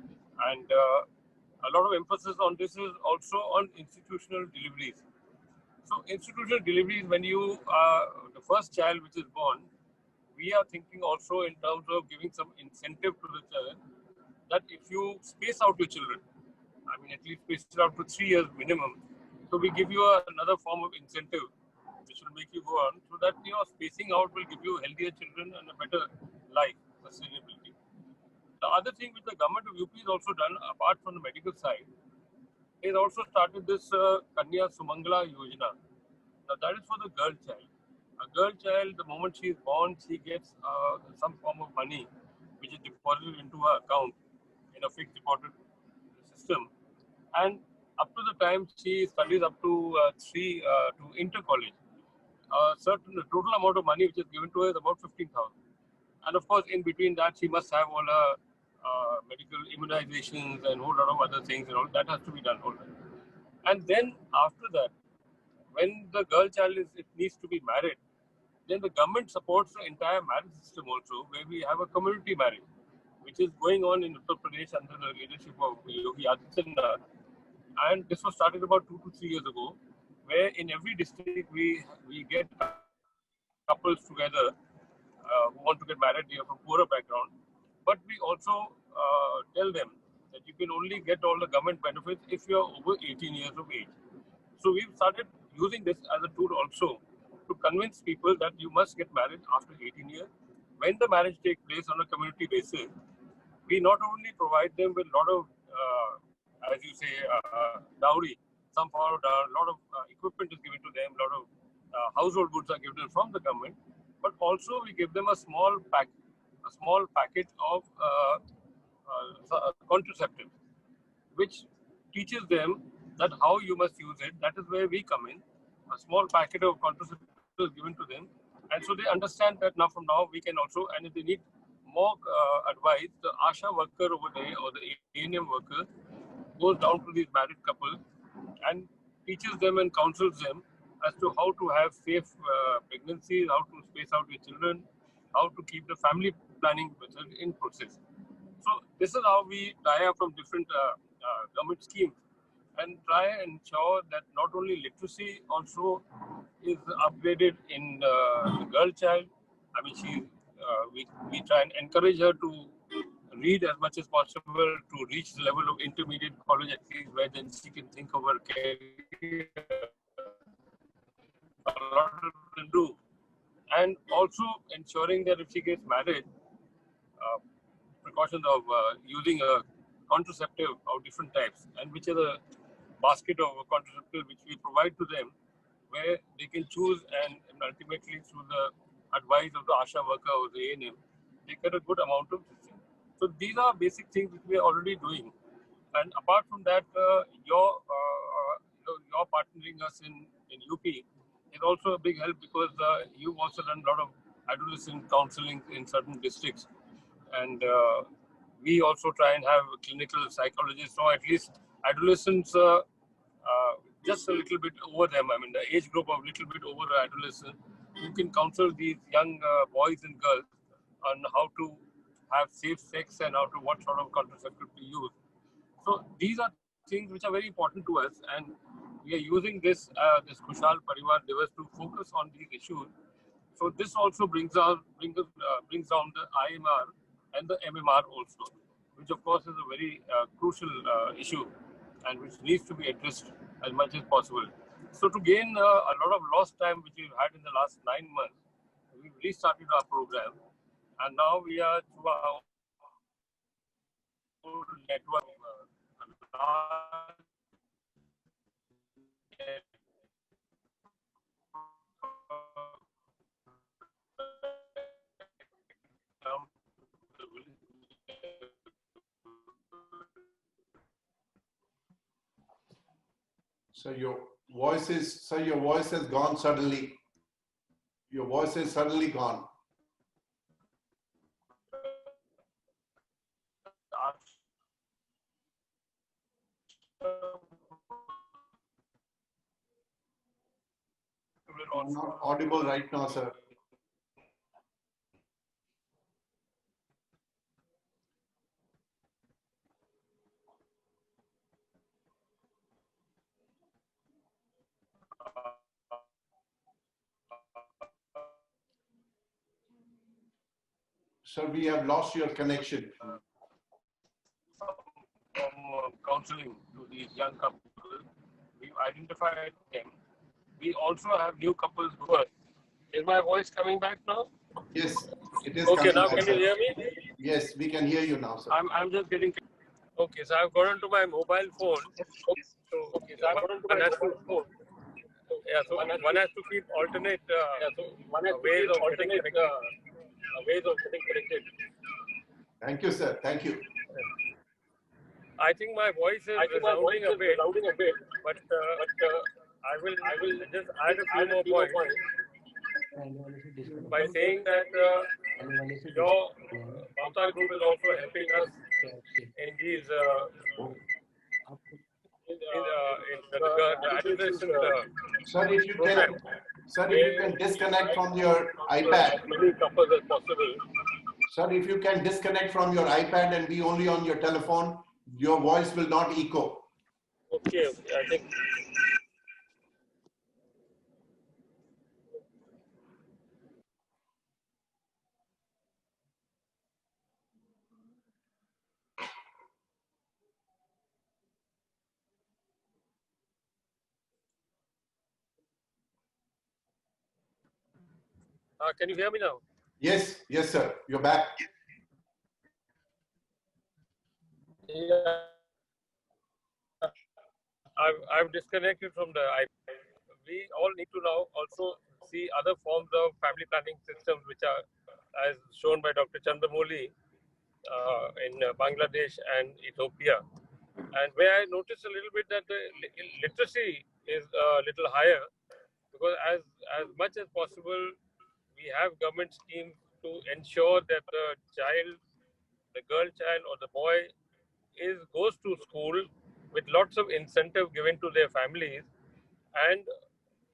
And a lot of emphasis on this is also on institutional deliveries. So institutional deliveries, when you the first child which is born, we are thinking also in terms of giving some incentive to the child, that if you space out your children, I mean, at least space it out to 3 years minimum. So we give you another form of incentive, which will make you go on, so that your spacing out will give you healthier children and a better life, sustainability. The other thing which the government of UP has also done, apart from the medical side, is also started this Kanya Sumangala Yojana. Now that is for the girl child. A girl child, the moment she is born, she gets some form of money which is deposited into her account in a fixed deposit system. And up to the time she studies up to inter college, the total amount of money which is given to her is about 15,000. And of course, in between that, she must have all her medical immunizations and a whole lot of other things and all that has to be done. All that. And then after that, when the girl child needs to be married, then the government supports the entire marriage system also, where we have a community marriage, which is going on in Uttar Pradesh under the leadership of Yogi Adityanath. And this was started about 2 to 3 years ago, where in every district we get couples together who want to get married here from poorer background. But we also tell them that you can only get all the government benefits if you are over 18 years of age. So we've started using this as a tool also to convince people that you must get married after 18 years. When the marriage takes place on a community basis, we not only provide them with a lot of, as you say, dowry, some form of dowry, a lot of equipment is given to them, a lot of household goods are given from the government, but also we give them a small packet of contraceptives, which teaches them that how you must use it. That is where we come in. A small packet of contraceptives is given to them, and so they understand that now from now we can also, and if they need more advice, the ASHA worker over there or the A&M worker goes down to these married couples and teaches them and counsels them as to how to have safe pregnancies, how to space out your children, how to keep the family planning method in process. So this is how we tie up from different government schemes and try and ensure that not only literacy also is upgraded in the girl child. I mean, we try and encourage her to read as much as possible to reach the level of intermediate college at least, where then she can think of her career. A lot of them do. And also ensuring that if she gets married, precautions of using a contraceptive of different types, and which is a basket of contraceptive which we provide to them, where they can choose, and ultimately through the advice of the ASHA worker or the A&M, they get a good amount of this thing. So these are basic things which we are already doing. And apart from that, your partnering us in UP is also a big help, because you've also done a lot of adolescent counseling in certain districts. And we also try and have clinical psychologists, or at least adolescents just a little bit over them. I mean, the age group of little bit over the adolescent, who can counsel these young boys and girls on how to have safe sex and what sort of contraceptive to use. So these are things which are very important to us, and we are using this Khushhal Parivar Divas to focus on these issues. So this also brings down the IMR and the MMR also, which of course is a very crucial issue and which needs to be addressed as much as possible. So to gain a lot of lost time which we've had in the last 9 months, we've restarted our program, and now we are through our whole network. Your voice has gone suddenly. Your voice is suddenly gone. You're not audible right now, sir. Sir, we have lost your connection. From counseling to these young couples. We've identified them. We also have new couples who are. Is my voice coming back now? Yes, it is Okay, coming now back, can you sir. hear me? Yes, we can hear you now, sir. I'm just getting. Okay, so I've gone onto my mobile phone. So one has to. Yeah, so one has to keep alternate ways of getting connected. Thank you, sir. Thank you. I think my voice is resounding a bit, but I will just add a few more points by saying that your Mamta group is also helping us in these in the addressing Sir, if you can, program. sir, if you can disconnect from your iPad. As many couples as possible. Sir, if you can disconnect from your iPad and be only on your telephone, your voice will not echo. Okay, I think. Can you hear me now? Yes, yes, sir. You're back. Yeah. I've disconnected from the iPad. We all need to now also see other forms of family planning systems which are, as shown by Dr. Chandramouli in Bangladesh and Ethiopia. And where I noticed a little bit that the literacy is a little higher, because as much as possible, we have government schemes to ensure that the child, the girl child or the boy goes to school with lots of incentive given to their families, and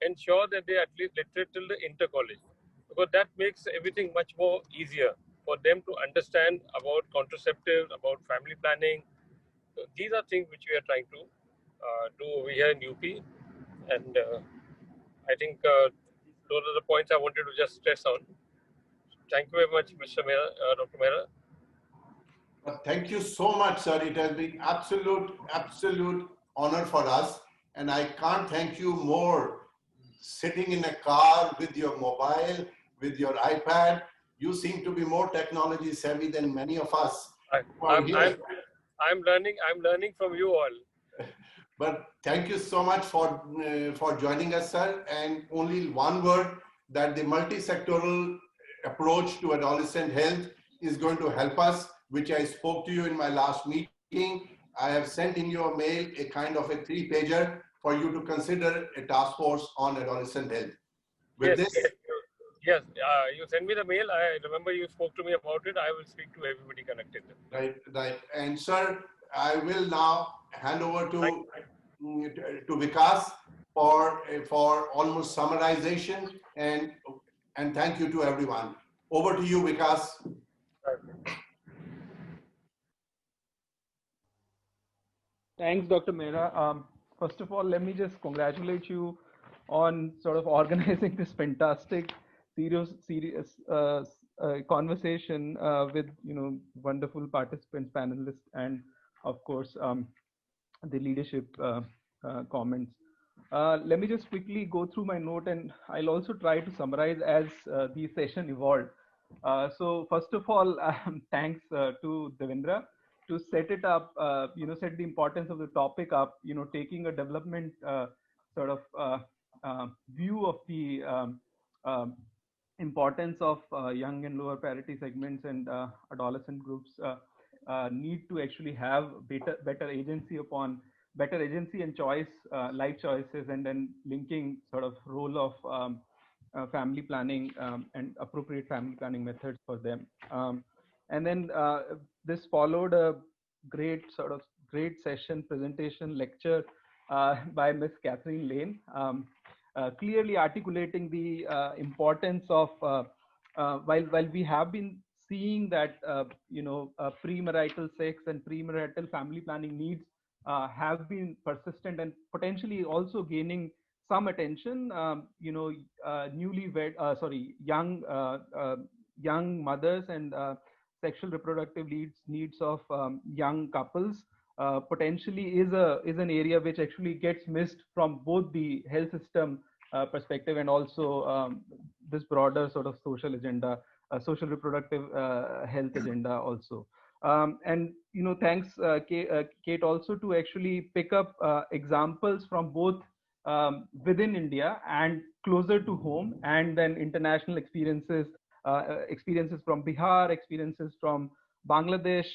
ensure that they are at least literate till the inter college, because that makes everything much more easier for them to understand about contraceptives, about family planning. So these are things which we are trying to do over here in UP, and I think those are the points I wanted to just stress on. Thank you very much, Mr. Mehra, Dr. Mehra. Thank you so much, sir. It has been absolute honor for us. And I can't thank you more. Sitting in a car with your mobile, with your iPad, you seem to be more technology savvy than many of us. I'm learning from you all. But thank you so much for joining us, sir. And only one word, that the multi-sectoral approach to adolescent health is going to help us, which I spoke to you in my last meeting. I have sent in your mail a kind of a 3-pager for you to consider a task force on adolescent health. With Yes, you send me the mail. I remember you spoke to me about it. I will speak to everybody connected. Right. And sir, I will now hand over to Vikas for almost summarization, and thank you to everyone. Over to you, Vikas. Thanks, Dr. Mehra. First of all, let me just congratulate you on sort of organizing this fantastic, serious conversation with wonderful participants, panelists, and of course the leadership comments. Let me just quickly go through my note, and I'll also try to summarize as the session evolved. So first of all, thanks to Devendra to set it up, set the importance of the topic up, taking a development sort of view of the importance of young and lower parity segments and adolescent groups need to actually have better agency upon better agency and choice, life choices, and then linking sort of role of family planning and appropriate family planning methods for them. And then this followed a great session, presentation, lecture by Miss Catherine Lane, clearly articulating the importance of while we have been seeing that premarital sex and premarital family planning needs have been persistent and potentially also gaining some attention. Young mothers and sexual reproductive needs of young couples potentially is an area which actually gets missed from both the health system perspective and also this broader sort of social agenda, social reproductive health agenda also. And thanks Kate also to actually pick up examples from both within India and closer to home, and then international experiences from Bihar, experiences from Bangladesh,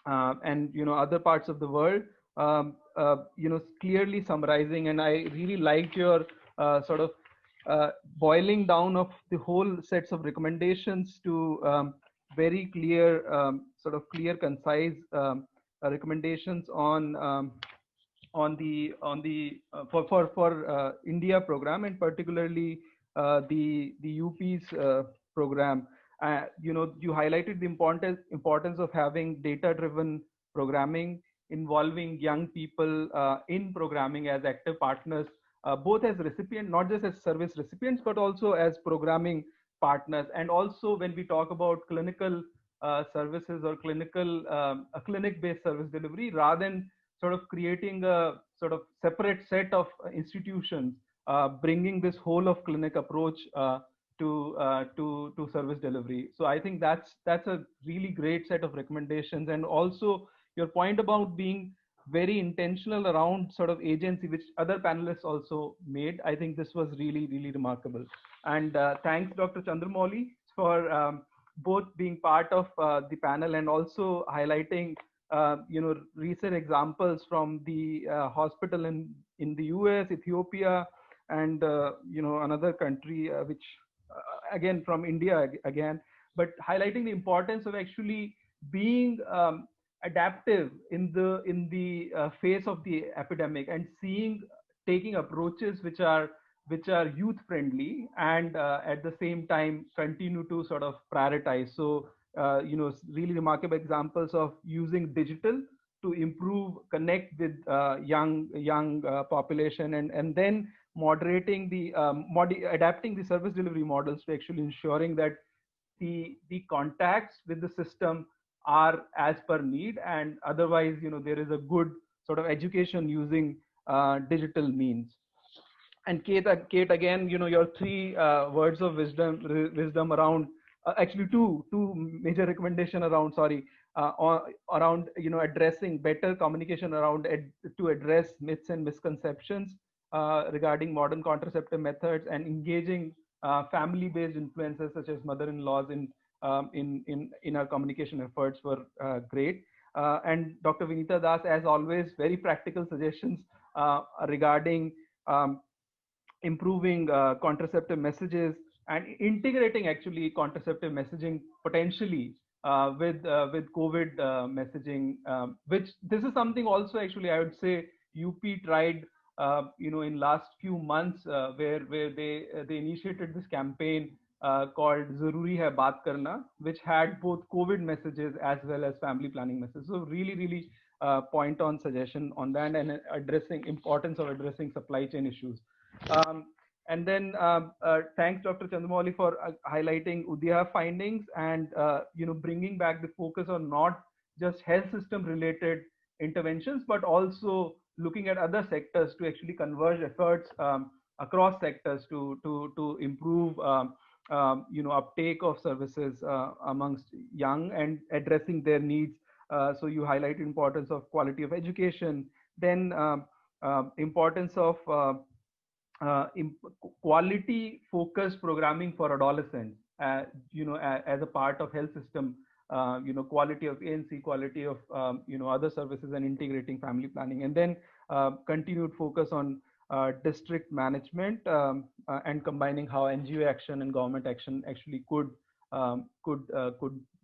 and other parts of the world. Clearly summarizing, and I really liked your sort of boiling down of the whole sets of recommendations to very clear, concise recommendations on for India program, and particularly the UP's program. You highlighted the importance of having data-driven programming, involving young people in programming as active partners, both as recipients, not just as service recipients, but also as programming partners. And also when we talk about clinical services or clinic-based service delivery, rather than sort of creating a sort of separate set of institutions, bringing this whole of clinic approach to service delivery. So I think that's a really great set of recommendations. And also your point about being very intentional around sort of agency, which other panelists also made, I think this was really, really remarkable. And thanks, Dr. Chandramouli, for both being part of the panel and also highlighting recent examples from the hospital in the US, Ethiopia, and another country which again from India again, but highlighting the importance of actually being adaptive in the face of the epidemic, and taking approaches which are youth friendly, and at the same time continue to sort of prioritize. So really remarkable examples of using digital to connect with young population, and then moderating adapting the service delivery models to actually ensuring that the contacts with the system are as per need, and otherwise there is a good sort of education using digital means. And Kate again, your three words of wisdom around actually two major recommendation around around addressing better communication around to address myths and misconceptions regarding modern contraceptive methods, and engaging family-based influencers such as mother-in-laws in our communication efforts were great. And Dr. Vinita Das, as always, very practical suggestions regarding improving contraceptive messages and integrating actually contraceptive messaging potentially with COVID messaging, which this is something also actually I would say UP tried in last few months where they initiated this campaign called Zaruri Hai Baat Karna, which had both COVID messages as well as family planning messages. So really point on suggestion on that, and importance of addressing supply chain issues. And then thanks Dr. Chandramouli for highlighting Udaya findings, and bringing back the focus on not just health system related interventions, but also looking at other sectors to actually converge efforts across sectors to improve uptake of services amongst young and addressing their needs. So you highlight importance of quality of education, then importance of quality focused programming for adolescents, as a part of health system quality of ANC, quality of other services, and integrating family planning, and then continued focus on district management and combining how NGO action and government action actually could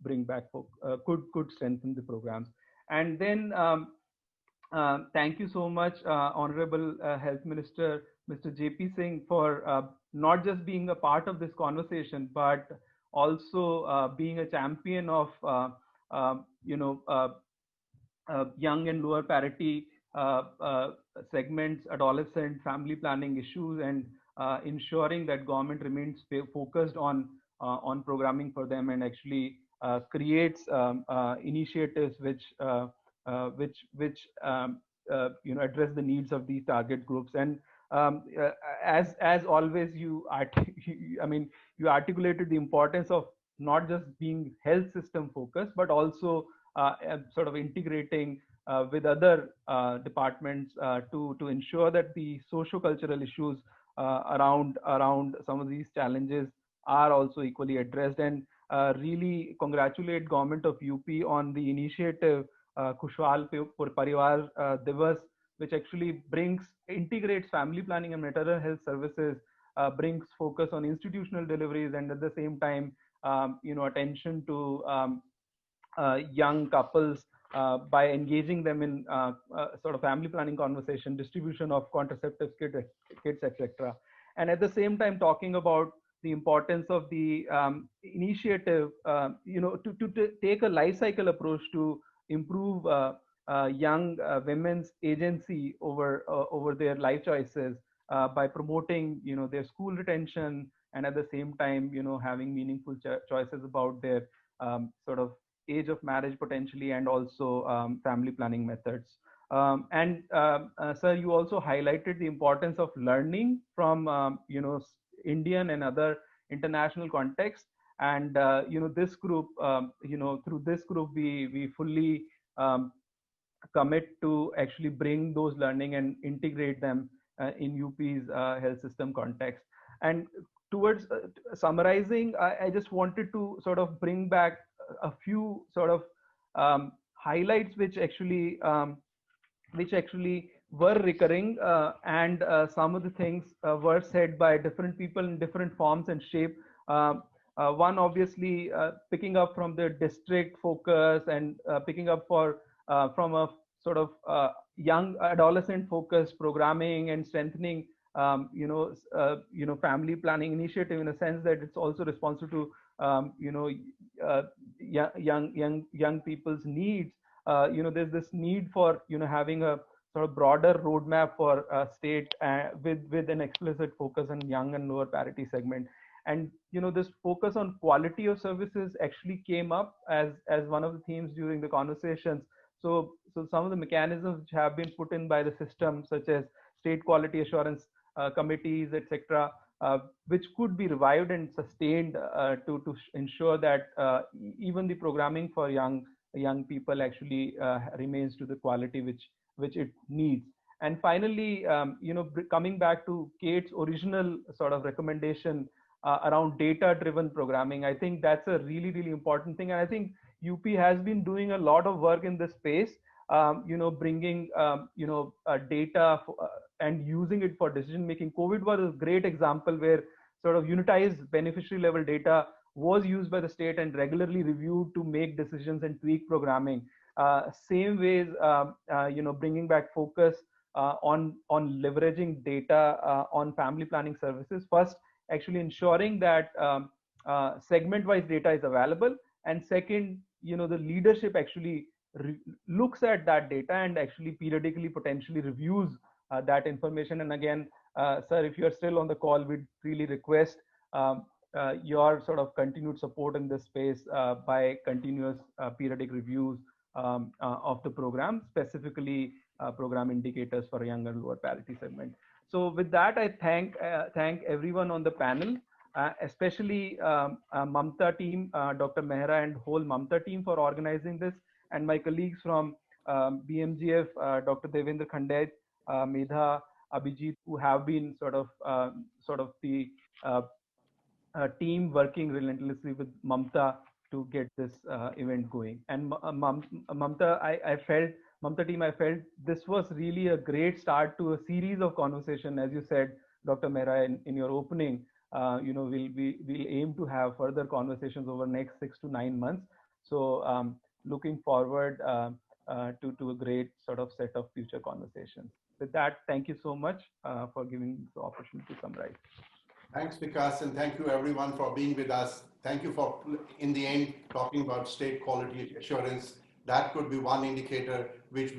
bring back could strengthen the programs. And then thank you so much, Honorable Health Minister Mr. J.P. Singh, for not just being a part of this conversation, but also being a champion of young and lower parity segments, adolescent family planning issues, and ensuring that government remains focused on programming for them, and actually creates initiatives which address the needs of these target groups. And as always, you articulated the importance of not just being health system focused, but also sort of integrating with other departments to ensure that the socio-cultural issues around some of these challenges are also equally addressed. And really congratulate government of UP on the initiative Khushhal Parivar Divas, which actually integrates family planning and maternal health services, brings focus on institutional deliveries, and at the same time attention to young couples by engaging them in sort of family planning conversation, distribution of contraceptive kits, etc. And at the same time talking about the importance of the initiative, to take a life cycle approach to improve young women's agency over their life choices by promoting their school retention, and at the same time having meaningful choices about their sort of age of marriage potentially, and also family planning methods. Sir, you also highlighted the importance of learning from Indian and other international contexts, and this group, through this group we fully commit to actually bring those learning and integrate them in UP's health system context. And towards summarizing, I just wanted to sort of bring back a few sort of highlights which actually were recurring, and some of the things were said by different people in different forms and shape. One, obviously, picking up from the district focus, and picking up from a sort of young adolescent focused programming, and strengthening family planning initiative, in a sense that it's also responsive to young people's needs. There's this need for having a sort of broader roadmap for state with an explicit focus on young and lower parity segment. And this focus on quality of services actually came up as one of the themes during the conversations. So some of the mechanisms which have been put in by the system, such as state quality assurance committees, etc., which could be revived and sustained to ensure that even the programming for young people actually remains to the quality which it needs. And finally, coming back to Kate's original sort of recommendation around data-driven programming, I think that's a really, really important thing. And I think UP has been doing a lot of work in this space, bringing data and using it for decision making. COVID was a great example where sort of unitized beneficiary level data was used by the state and regularly reviewed to make decisions and tweak programming. Same ways, bringing back focus on leveraging data on family planning services. First, actually ensuring that segment-wise data is available, and second, the leadership actually looks at that data and actually periodically potentially reviews that information. And again, sir, if you're still on the call, we'd really request your sort of continued support in this space by continuous periodic reviews of the program, specifically program indicators for young and lower parity segment. So with that, I thank everyone on the panel, especially Mamta team, Dr. Mehra and whole Mamta team for organizing this, and my colleagues from BMGF, Dr. Devendra Khandej, Medha, Abhijit, who have been sort of the team working relentlessly with Mamta to get this event going. And Mamta, Mamta team, I felt this was really a great start to a series of conversation. As you said, Dr. Mehra, in your opening, we'll aim to have further conversations over the next 6 to 9 months. So looking forward to a great sort of set of future conversations. With that, thank you so much for giving the opportunity to summarize. Thanks, Vikas, and thank you everyone for being with us. Thank you for, in the end, talking about state quality assurance. That could be one indicator which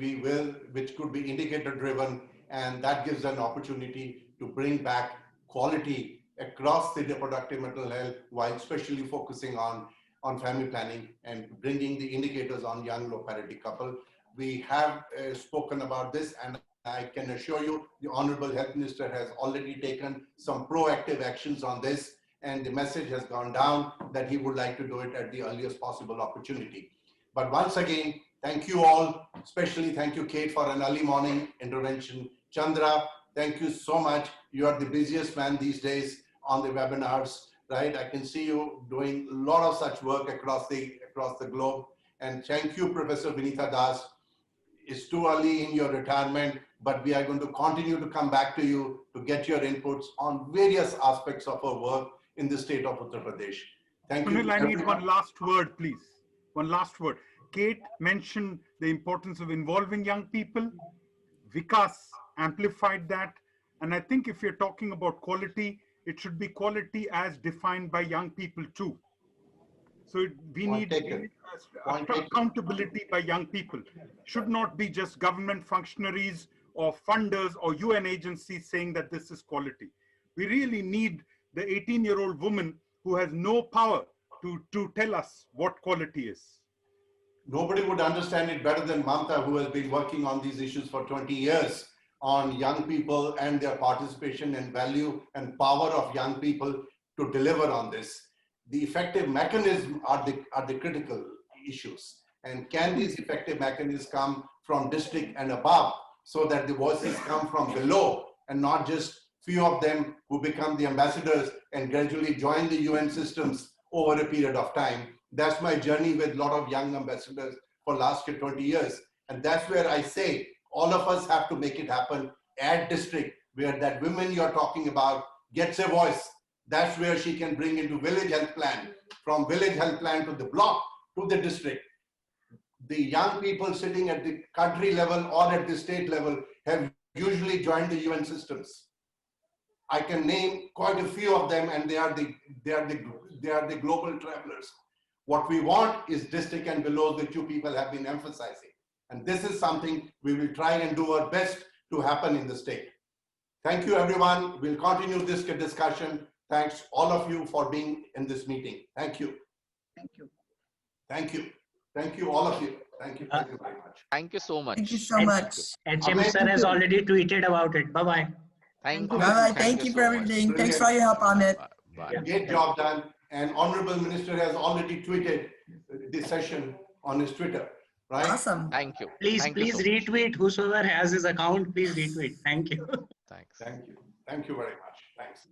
could be indicator driven, and that gives an opportunity to bring back quality across the reproductive mental health, while especially focusing on family planning and bringing the indicators on young low parity couple. We have spoken about this, and I can assure you the Honorable Health Minister has already taken some proactive actions on this, and the message has gone down that he would like to do it at the earliest possible opportunity. But once again, thank you all, especially thank you, Kate, for an early morning intervention. Chandra, thank you so much. You are the busiest man these days on the webinars, right? I can see you doing a lot of such work across the globe. And thank you, Professor Vinita Das. It's too early in your retirement, but we are going to continue to come back to you to get your inputs on various aspects of our work in the state of Uttar Pradesh. Thank you. Sunil, I need one last word, please. One last word. Kate mentioned the importance of involving young people. Vikas amplified that. And I think if you're talking about quality, it should be quality as defined by young people too. So we need accountability by young people. Should not be just government functionaries or funders or UN agencies saying that this is quality. We really need the 18-year-old woman who has no power to tell us what quality is. Nobody would understand it better than Mamta, who has been working on these issues for 20 years on young people and their participation and value and power of young people to deliver on this. The effective mechanism are the critical issues. And can these effective mechanisms come from district and above so that the voices come from below and not just few of them who become the ambassadors and gradually join the UN systems over a period of time. That's my journey with a lot of young ambassadors for last 20 years. And that's where I say all of us have to make it happen at district, where that women you're talking about gets a voice. That's where she can bring into village health plan, from village health plan to the block, to the district. The young people sitting at the country level or at the state level have usually joined the UN systems. I can name quite a few of them, and they are the global travelers. What we want is district and below, which you people have been emphasizing. And this is something we will try and do our best to happen in the state. Thank you, everyone. We'll continue this discussion. Thanks all of you for being in this meeting. Thank you. Thank you. Thank you. Thank you, all of you. Thank you. Thank you very much. Thank you so much. Thank you so much. HM sir has already tweeted about it. Bye-bye. Thank All you. right. Thank you for so much. everything. Thanks for all your help on it. Bye. Great job done. And Honorable Minister has already tweeted this session on his Twitter, right? Awesome. Thank you. Please Thank you so much. retweet. Whosoever has his account, please retweet. Thank you. Thanks. Thank you. Thank you very much. Thanks.